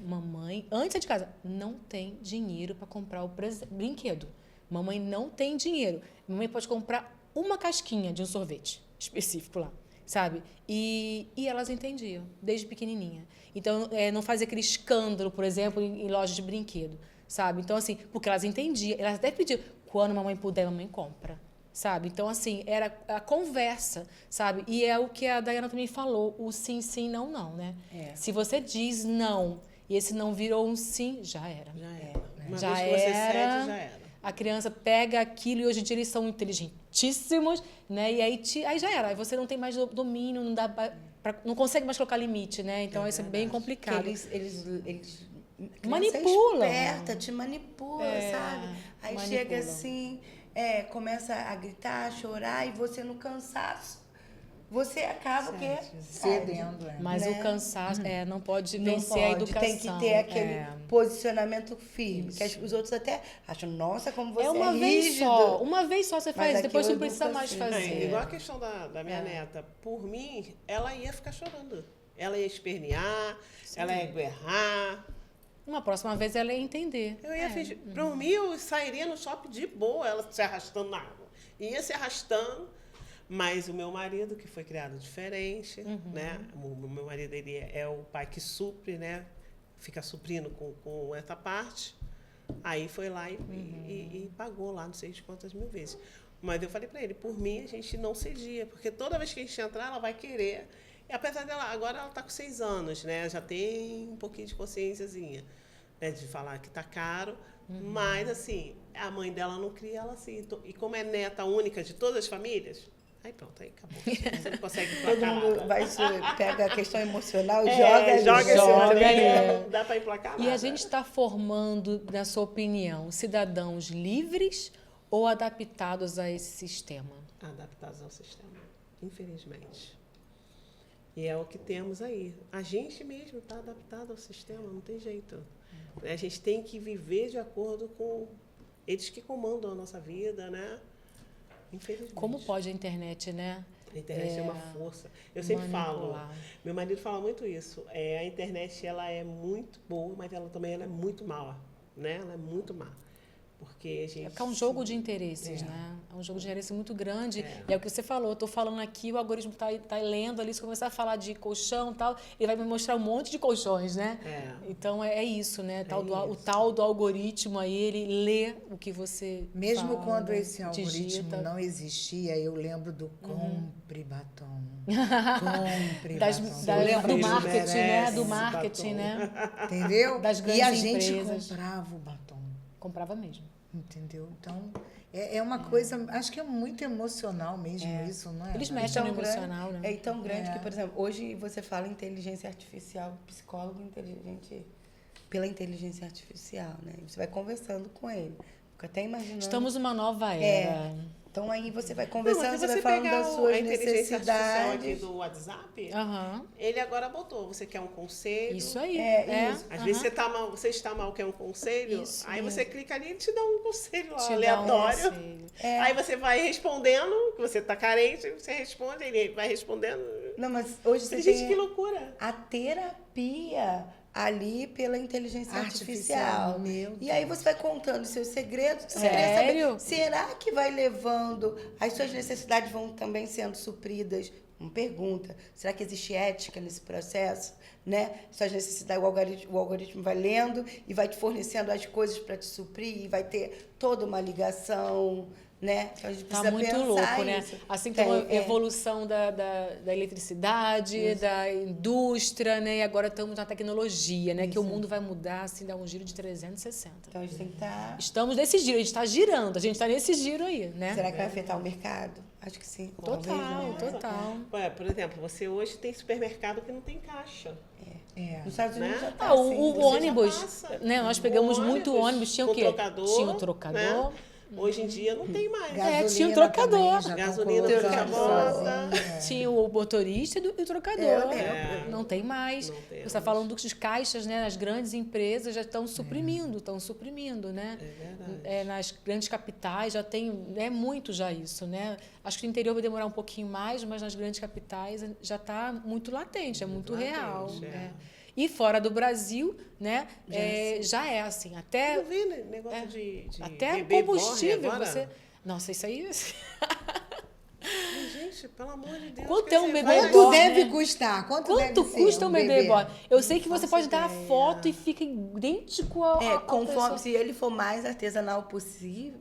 Mamãe, antes de sair de casa, não tem dinheiro para comprar o brinquedo. Mamãe não tem dinheiro. Mamãe pode comprar uma casquinha de um sorvete específico lá, sabe? E elas entendiam, desde pequenininha. Então, não fazia aquele escândalo, por exemplo, em lojas de brinquedo, sabe? Então, assim, porque elas entendiam. Elas até pediam, quando mamãe puder, mamãe compra. Sabe? Então, assim, era a conversa, sabe? E é o que a Dayana também falou, o sim, sim, não, não, né? Se você diz não e esse não virou um sim, já era. Já era. Uma Já vez que você era. cede, já era. A criança pega aquilo e hoje em dia eles são inteligentíssimos, né? E aí já era. Aí você não tem mais domínio, não consegue mais colocar limite, né? Então, isso é bem complicado. Eles Manipulam. Esperta, te manipula, sabe? Aí manipulam. chega assim, começa a gritar, a chorar, e você no cansaço, você acaba Cedendo, Mas né? o cansaço não pode Não vencer a pode, educação. tem que ter aquele posicionamento firme. Que os outros até acham, nossa, como você é uma vez rígido. só. Uma vez só você faz, Mas depois você aquilo não precisa educa mais assim. fazer. Igual a questão da minha neta. Por mim, ela ia ficar chorando. Ela ia espernear, ela ia berrar. Uma próxima vez ela ia entender. Eu ia fingir. Por mim, eu sairia no shopping de boa, ela se arrastando na água. Ia se arrastando. Mas o meu marido, que foi criado diferente, né? O meu marido, ele é o pai que supre, né? Fica suprindo com essa parte. Aí foi lá e pagou lá, não sei de quantas mil vezes. Mas eu falei para ele, por mim, a gente não cedia. Porque toda vez que a gente entrar, ela vai querer. E apesar dela, agora ela está com 6 anos, né? Já tem um pouquinho de consciênciazinha, né? De falar que está caro. Mas, assim, a mãe dela não cria ela assim. E como é neta única de todas as famílias... Aí pronto, aí acabou. Você não consegue Todo emplacar mundo nada. pega a questão emocional, Joga joga, esse não dá para emplacar nada. E a gente está formando, na sua opinião, cidadãos livres ou adaptados a esse sistema? Adaptados ao sistema, infelizmente. E é o que temos aí. A gente mesmo está adaptado ao sistema, não tem jeito. A gente tem que viver de acordo com eles que comandam a nossa vida, né? Infelizmente. Como pode a internet, né? A internet é uma força. Eu sempre falo, meu marido fala muito isso. A internet ela é muito boa, mas ela também é muito má, né? Ela é muito má. Porque a gente... É porque é um jogo de interesses, né? É um jogo de interesses muito grande. E é o que você falou, eu estou falando aqui, o algoritmo tá lendo ali, se eu começar a falar de colchão e tal, ele vai me mostrar um monte de colchões, né? Então é isso, né? O tal do algoritmo aí, ele lê o que você Mesmo fala, quando esse algoritmo digita. não existia, eu lembro do compre batom. Compre batom. Do marketing, né? Merece Do marketing, né? Entendeu? Das E grandes a gente empresas. comprava o batom. Comprava mesmo. Entendeu? Então, é uma coisa, acho que é muito emocional mesmo isso, não é? Eles mexem no emocional, né? É tão grande que, por exemplo, hoje você fala inteligência artificial, psicólogo inteligente pela inteligência artificial, né? Você vai conversando com ele. Fica até imaginando. Estamos numa nova era. Então aí você vai conversando, mas você vai você falando pegar das suas a inteligência artificial aqui necessidades. do WhatsApp, Aham. ele agora botou, você quer um conselho? Isso aí. Isso. Às vezes você está mal, quer um conselho, Isso. aí você clica ali e ele te dá um conselho Te dá um aleatório. conselho. Aí você vai respondendo, que você está carente, você responde, ele vai respondendo. Não, mas hoje você Gente, tem que loucura. a terapia ali pela inteligência artificial. Meu E aí você vai contando os seus segredos. Você Sério? quer saber, será que vai levando, as suas necessidades vão também sendo supridas? Uma pergunta. Será que existe ética nesse processo? Né? Suas necessidades, o algoritmo vai lendo e vai te fornecendo as coisas para te suprir e vai ter toda uma ligação, né? Então a gente Tá precisa muito pensar louco, né? isso. Assim como a evolução da eletricidade, da indústria, né? E agora estamos na tecnologia, né? Que o mundo vai mudar, assim, dar um giro de 360. Então a gente tem que estar... Estamos nesse giro, a gente está girando, a gente está nesse giro aí, né? Será que vai afetar o mercado? Acho que sim. Talvez, Total, né? total. Ué, por exemplo, você hoje tem supermercado que não tem caixa. Nos Estados Unidos Né? já tá O assim. você ônibus, já passa. né? Nós pegamos O muito ônibus, tinha o com quê? trocador, Tinha o trocador. né? Hoje em dia não tem mais. Tinha um trocador. também, já Gasolina tão já colocando bota. sozinha. Tinha o motorista e o trocador. Não tem mais. Não Você temos. está falando dos caixas, né? As grandes empresas já estão suprimindo, né? verdade. Nas grandes capitais já tem, é muito já isso, né? Acho que no interior vai demorar um pouquinho mais, mas nas grandes capitais já está muito latente, é muito real. latente, né? E fora do Brasil, né? Já é assim. Eu Até não vi negócio de até bebê combustível. borne agora. Você... Nossa, isso aí. Gente, pelo amor de Deus. Quanto quer é um dizer, bebê vai- Quanto borne? deve custar? Quanto deve ser custa um bebê borne? Eu sei que você faço pode dar a ideia. foto e fica idêntico ao. ao Conforme, pessoa. se ele for mais artesanal possível,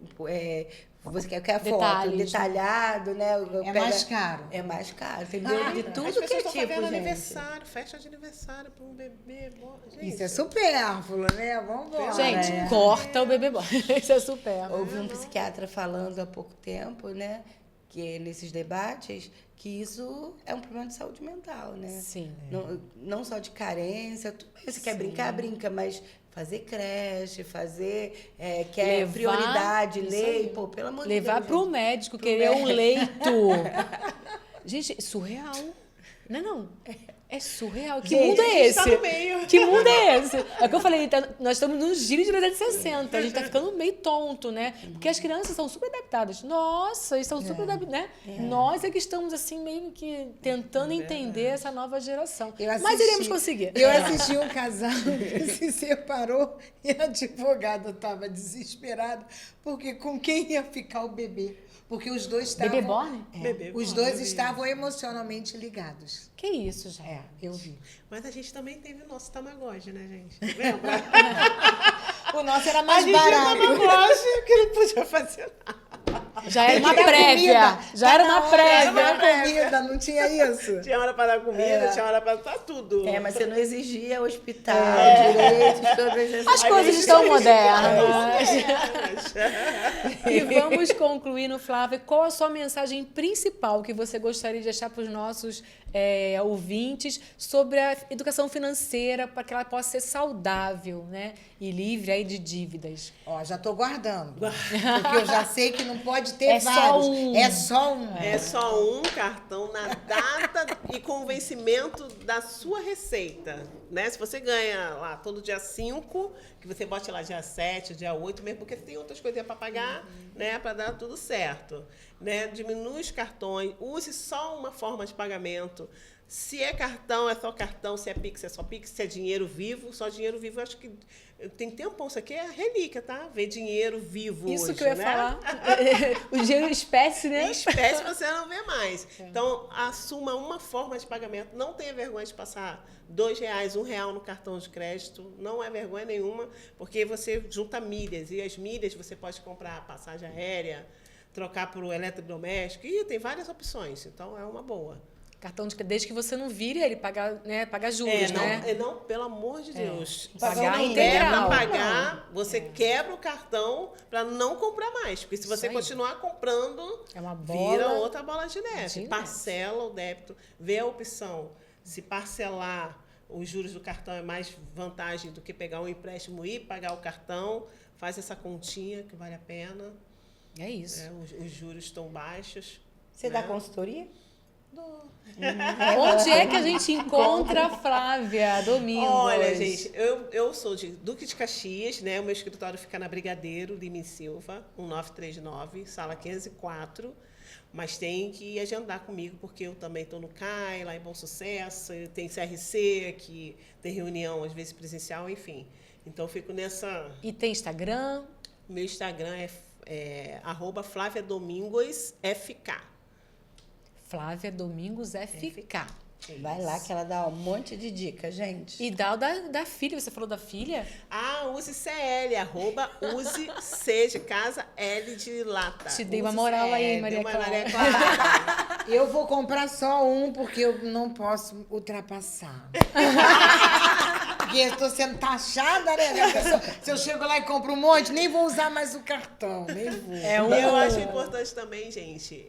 você quer a foto Detalhes, detalhado, né? É mais caro. É mais caro. Tem de As tudo pessoas que é estão tipo, fazendo gente. aniversário, festa de aniversário para um bebê borne. Gente, Isso é supérfluo, né? Vamos embora. Gente, corta o bebê borne. Isso é super. Houve um psiquiatra falando há pouco tempo, né? Que nesses debates, que isso é um problema de saúde mental, né? Sim. Não só de carência, você quer brincar, brinca, mas fazer creche, quer Levar- prioridade, isso lei, aí. pô, pelo amor de Levar Deus. pro gente. médico, querer um leito. Gente, surreal. Não. É surreal. Que Gente, mundo a é gente esse? tá no meio. Que mundo é esse? É o que eu falei, nós estamos num giro de 360. A gente tá ficando meio tonto, né? Porque as crianças são super adaptadas. Nossa, eles são super adaptados, né? Nós é que estamos, assim, meio que tentando entender essa nova geração. Mas iremos conseguir. Eu assisti um casal que se separou e a advogada estava desesperada porque com quem ia ficar o bebê? Porque os dois estavam... Bebê borne? Bebê Os borne, dois estavam emocionalmente ligados. Que isso, gente? Eu vi. Mas a gente também teve o nosso Tamagotchi, né, gente? Lembra? O nosso era A mais gente tinha barato. Tamagotchi que não podia fazer nada. Já era uma Era prévia. comida. Já era uma Era prévia. uma comida, não tinha isso? Tinha hora para dar comida, tinha hora para dar tudo. Mas você não exigia hospital, direitos, todas essas As coisas estão modernas. É. E vamos concluir no Flávia. Qual a sua mensagem principal que você gostaria de deixar para os nossos ouvintes sobre a educação financeira para que ela possa ser saudável, né? E livre aí de dívidas? Ó, já tô guardando. Porque eu já sei que não pode ter É só vários. um. É só um. É só um cartão cartão na data e com o vencimento da sua receita, né? Se você ganha lá todo dia 5, que você bote lá dia 7, dia 8, mesmo porque tem outras coisinhas para pagar, né? Para dar tudo certo, né? Diminui os cartões, use só uma forma de pagamento. Se é cartão, é só cartão. Se é Pix, é só Pix. Se é dinheiro vivo, só dinheiro vivo. Eu acho que tem tempão. Isso aqui é relíquia, tá? Ver dinheiro vivo Isso hoje, que eu ia né? falar. O dinheiro em espécie, né? Em espécie você não vê mais. Então, assuma uma forma de pagamento. Não tenha vergonha de passar R$2, R$1 no cartão de crédito. Não é vergonha nenhuma, porque você junta milhas. E as milhas você pode comprar passagem aérea, trocar por um eletrodoméstico. E tem várias opções. Então, é uma boa. Cartão de crédito, desde que você não vire ele, paga juros, né? Não, pelo amor de Deus. Pagar se integral. Para pagar, você quebra o cartão para não comprar mais. Porque se você aí. continuar comprando, É uma bola vira outra bola de neve. de neve. Parcela o débito, vê a opção. Se parcelar os juros do cartão é mais vantagem do que pegar um empréstimo e pagar o cartão, faz essa continha que vale a pena. É isso. Os juros estão baixos. Você dá consultoria? Onde é que a gente encontra a Flávia Domingos? Olha, gente, eu sou de Duque de Caxias, né? O meu escritório fica na Brigadeiro Lima e Silva, 1939, sala 504. Mas tem que agendar comigo, porque eu também estou no CAI, lá em Bom Sucesso, tem CRC, que tem reunião, às vezes presencial, enfim. Então, eu fico nessa... E tem Instagram? Meu Instagram é @FláviaDomingosFK. Flávia Domingos FK. Vai lá que ela dá um monte de dicas, gente. E dá o da filha, você falou da filha? Use CL, use C de casa, L de lata. Te dei uma Use moral aí, CL, Maria dei uma Clara. Maria Clara. Eu vou comprar só um, porque eu não posso ultrapassar. Porque eu estou sendo taxada, né? Se eu chego lá e compro um monte, nem vou usar mais o cartão, nem vou. Eu acho importante também, gente,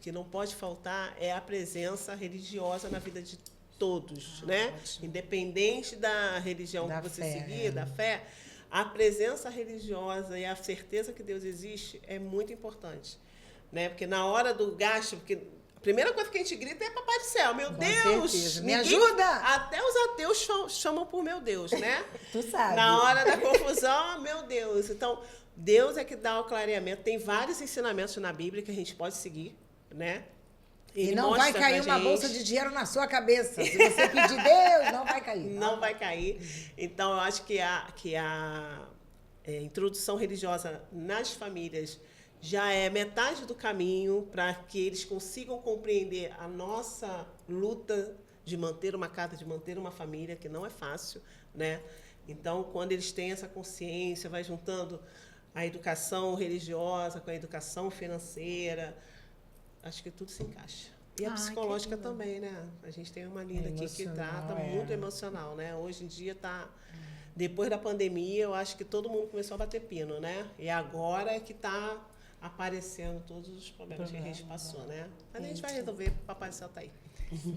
que não pode faltar é a presença religiosa na vida de todos, né? Ótimo. Independente da religião Da que você fé, seguir, da fé, a presença religiosa e a certeza que Deus existe é muito importante, né? Porque na hora do gasto, porque a primeira coisa que a gente grita é Papai do Céu, meu Deus, certeza. Me ninguém- ajuda! Até os ateus chamam por meu Deus, né? Tu sabe. Na hora da confusão, meu Deus. Então, Deus é que dá o clareamento. Tem vários ensinamentos na Bíblia que a gente pode seguir, né? E Ele não vai mostra cair pra uma gente. bolsa de dinheiro na sua cabeça. Se você pedir Deus, não vai cair. Não vai cair. Então, eu acho que a introdução religiosa nas famílias já é metade do caminho para que eles consigam compreender a nossa luta de manter uma casa, de manter uma família, que não é fácil, né? Então, quando eles têm essa consciência, vai juntando a educação religiosa com a educação financeira, acho que tudo se encaixa. E a psicológica também, né? A gente tem uma linda aqui que trata muito emocional, né? Hoje em dia tá... Depois da pandemia, eu acho que todo mundo começou a bater pino, né? E agora é que está aparecendo todos os problemas que a gente passou, né? Mas a gente vai resolver, o Papai do Céu tá aí.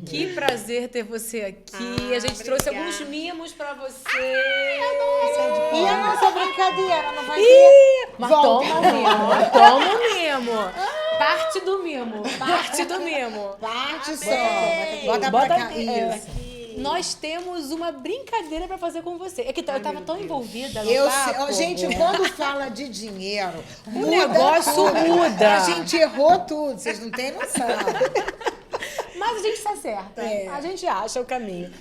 Que prazer ter você aqui. A gente trouxe obrigada. alguns mimos pra você. E a nossa brincadeira não vai ter? Mas Volta. toma o mimo, toma o mimo. Parte do mimo, parte do mimo. Parte só. Amém. Bota pra Bota cá. aqui, Isso. Nós temos uma brincadeira pra fazer com você. É que eu tava tão envolvida no Eu papo. sei, ó, gente, quando fala de dinheiro, O negócio muda. A gente errou tudo, vocês não têm noção. Mas a gente se acerta. É. A gente acha o caminho.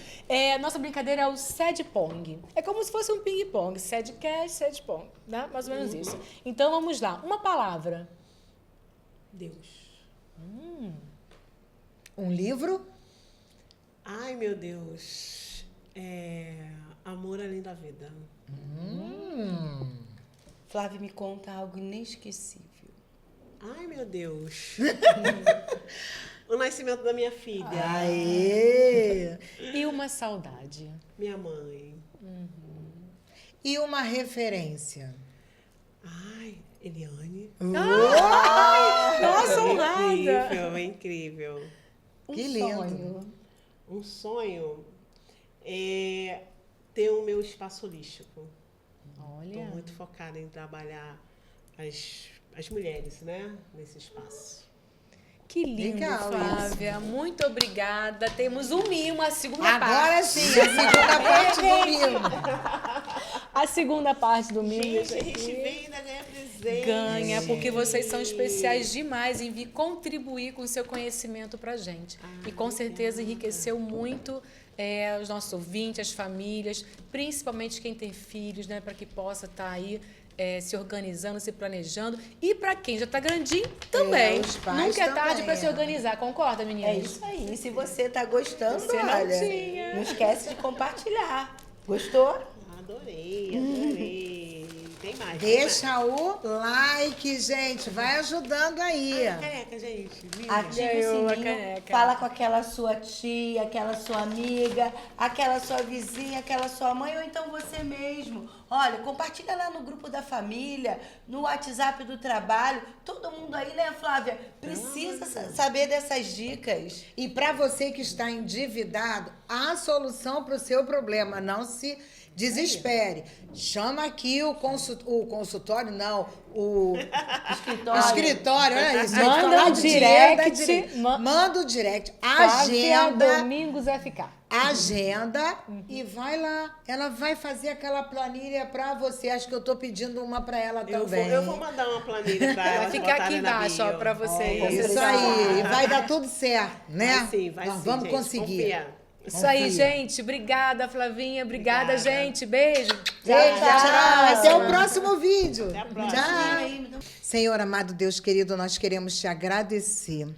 Nossa brincadeira é o Sad Pong. É como se fosse um ping-pong. Sad cash, Sad Pong. Né? Mais ou menos isso. Então vamos lá. Uma palavra. Deus. Um livro? Ai, meu Deus. Amor além da vida. Flávia, me conta algo inesquecível. Ai, meu Deus. O nascimento da minha filha. Aê! E uma saudade. Minha mãe. E uma referência? Ai, Eliane. Nossa, É honrada. incrível, é incrível. Que lindo. Sonho. Um sonho é ter o meu espaço holístico. Olha. Estou muito focada em trabalhar as mulheres, né? Nesse espaço. Que lindo, Legal Flávia. Muito obrigada. Temos um mimo, a segunda Agora parte. sim, a segunda parte do mimo. A segunda parte do mimo. Gente, a gente vem e ainda ganha presente. Ganha, porque vocês são especiais demais em vir contribuir com o seu conhecimento pra gente. E com certeza enriqueceu muito os nossos ouvintes, as famílias, principalmente quem tem filhos, né? Para que possa estar aí se organizando, se planejando. E para quem já está grandinho, também. Os pais Nunca é tarde também, para se organizar, concorda, meninas? É isso aí. E se você tá gostando, Você não olha, tinha. não esquece de compartilhar. Gostou? Adorei. Tem mais. Deixa o like, gente. Vai ajudando aí. Caneca, gente. Linda. Ative Ganhou o a sininho, caneca. fala com aquela sua tia, aquela sua amiga, aquela sua vizinha, aquela sua mãe, ou então você mesmo. Olha, compartilha lá no grupo da família, no WhatsApp do trabalho. Todo mundo aí, né, Flávia, precisa saber dessas dicas. E para você que está endividado, há solução para o seu problema. Não se desespere. Chama aqui o consultório, não, o escritório, olha isso. Manda Falar um de dinheiro, dá direct, direito. Manda o direct, Flávia agenda, Domingos FK. agenda e vai lá. Ela vai fazer aquela planilha para você. Acho que eu tô pedindo uma para ela também. Eu vou mandar uma planilha para ela. Vai ficar aqui embaixo, ó, para vocês. Isso aí, e vai dar tudo certo, né? Vai sim, vai Nós sim, vamos gente. conseguir. Confia. Isso aí, Confia. gente. Obrigada, Flavinha. Obrigada, Obrigada. gente. Beijo. Beijo, Tchau. tchau. Até o próximo vídeo. Até a próxima. Tchau. Senhor amado Deus querido, nós queremos te agradecer.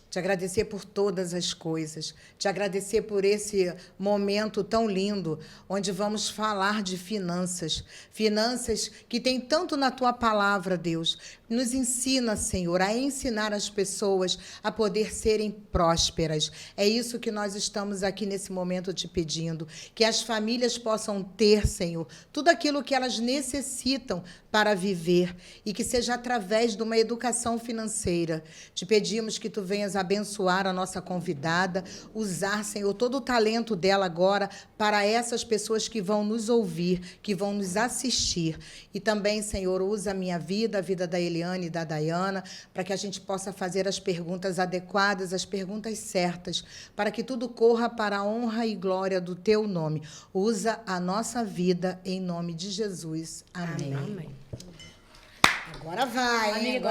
Te agradecer por todas as coisas. Te agradecer por esse momento tão lindo, onde vamos falar de finanças. Finanças que tem tanto na tua palavra, Deus. Nos ensina, Senhor, a ensinar as pessoas a poder serem prósperas. É isso que nós estamos aqui nesse momento te pedindo. Que as famílias possam ter, Senhor, tudo aquilo que elas necessitam para viver e que seja através de uma educação financeira. Te pedimos que tu venhas abençoar a nossa convidada, usar, Senhor, todo o talento dela agora para essas pessoas que vão nos ouvir, que vão nos assistir. E também, Senhor, usa a minha vida, a vida da Eliane e da Dayana, para que a gente possa fazer as perguntas adequadas, as perguntas certas, para que tudo corra para a honra e glória do teu nome. Usa a nossa vida em nome de Jesus. Amém. Amém. Agora vai, hein? Amiga,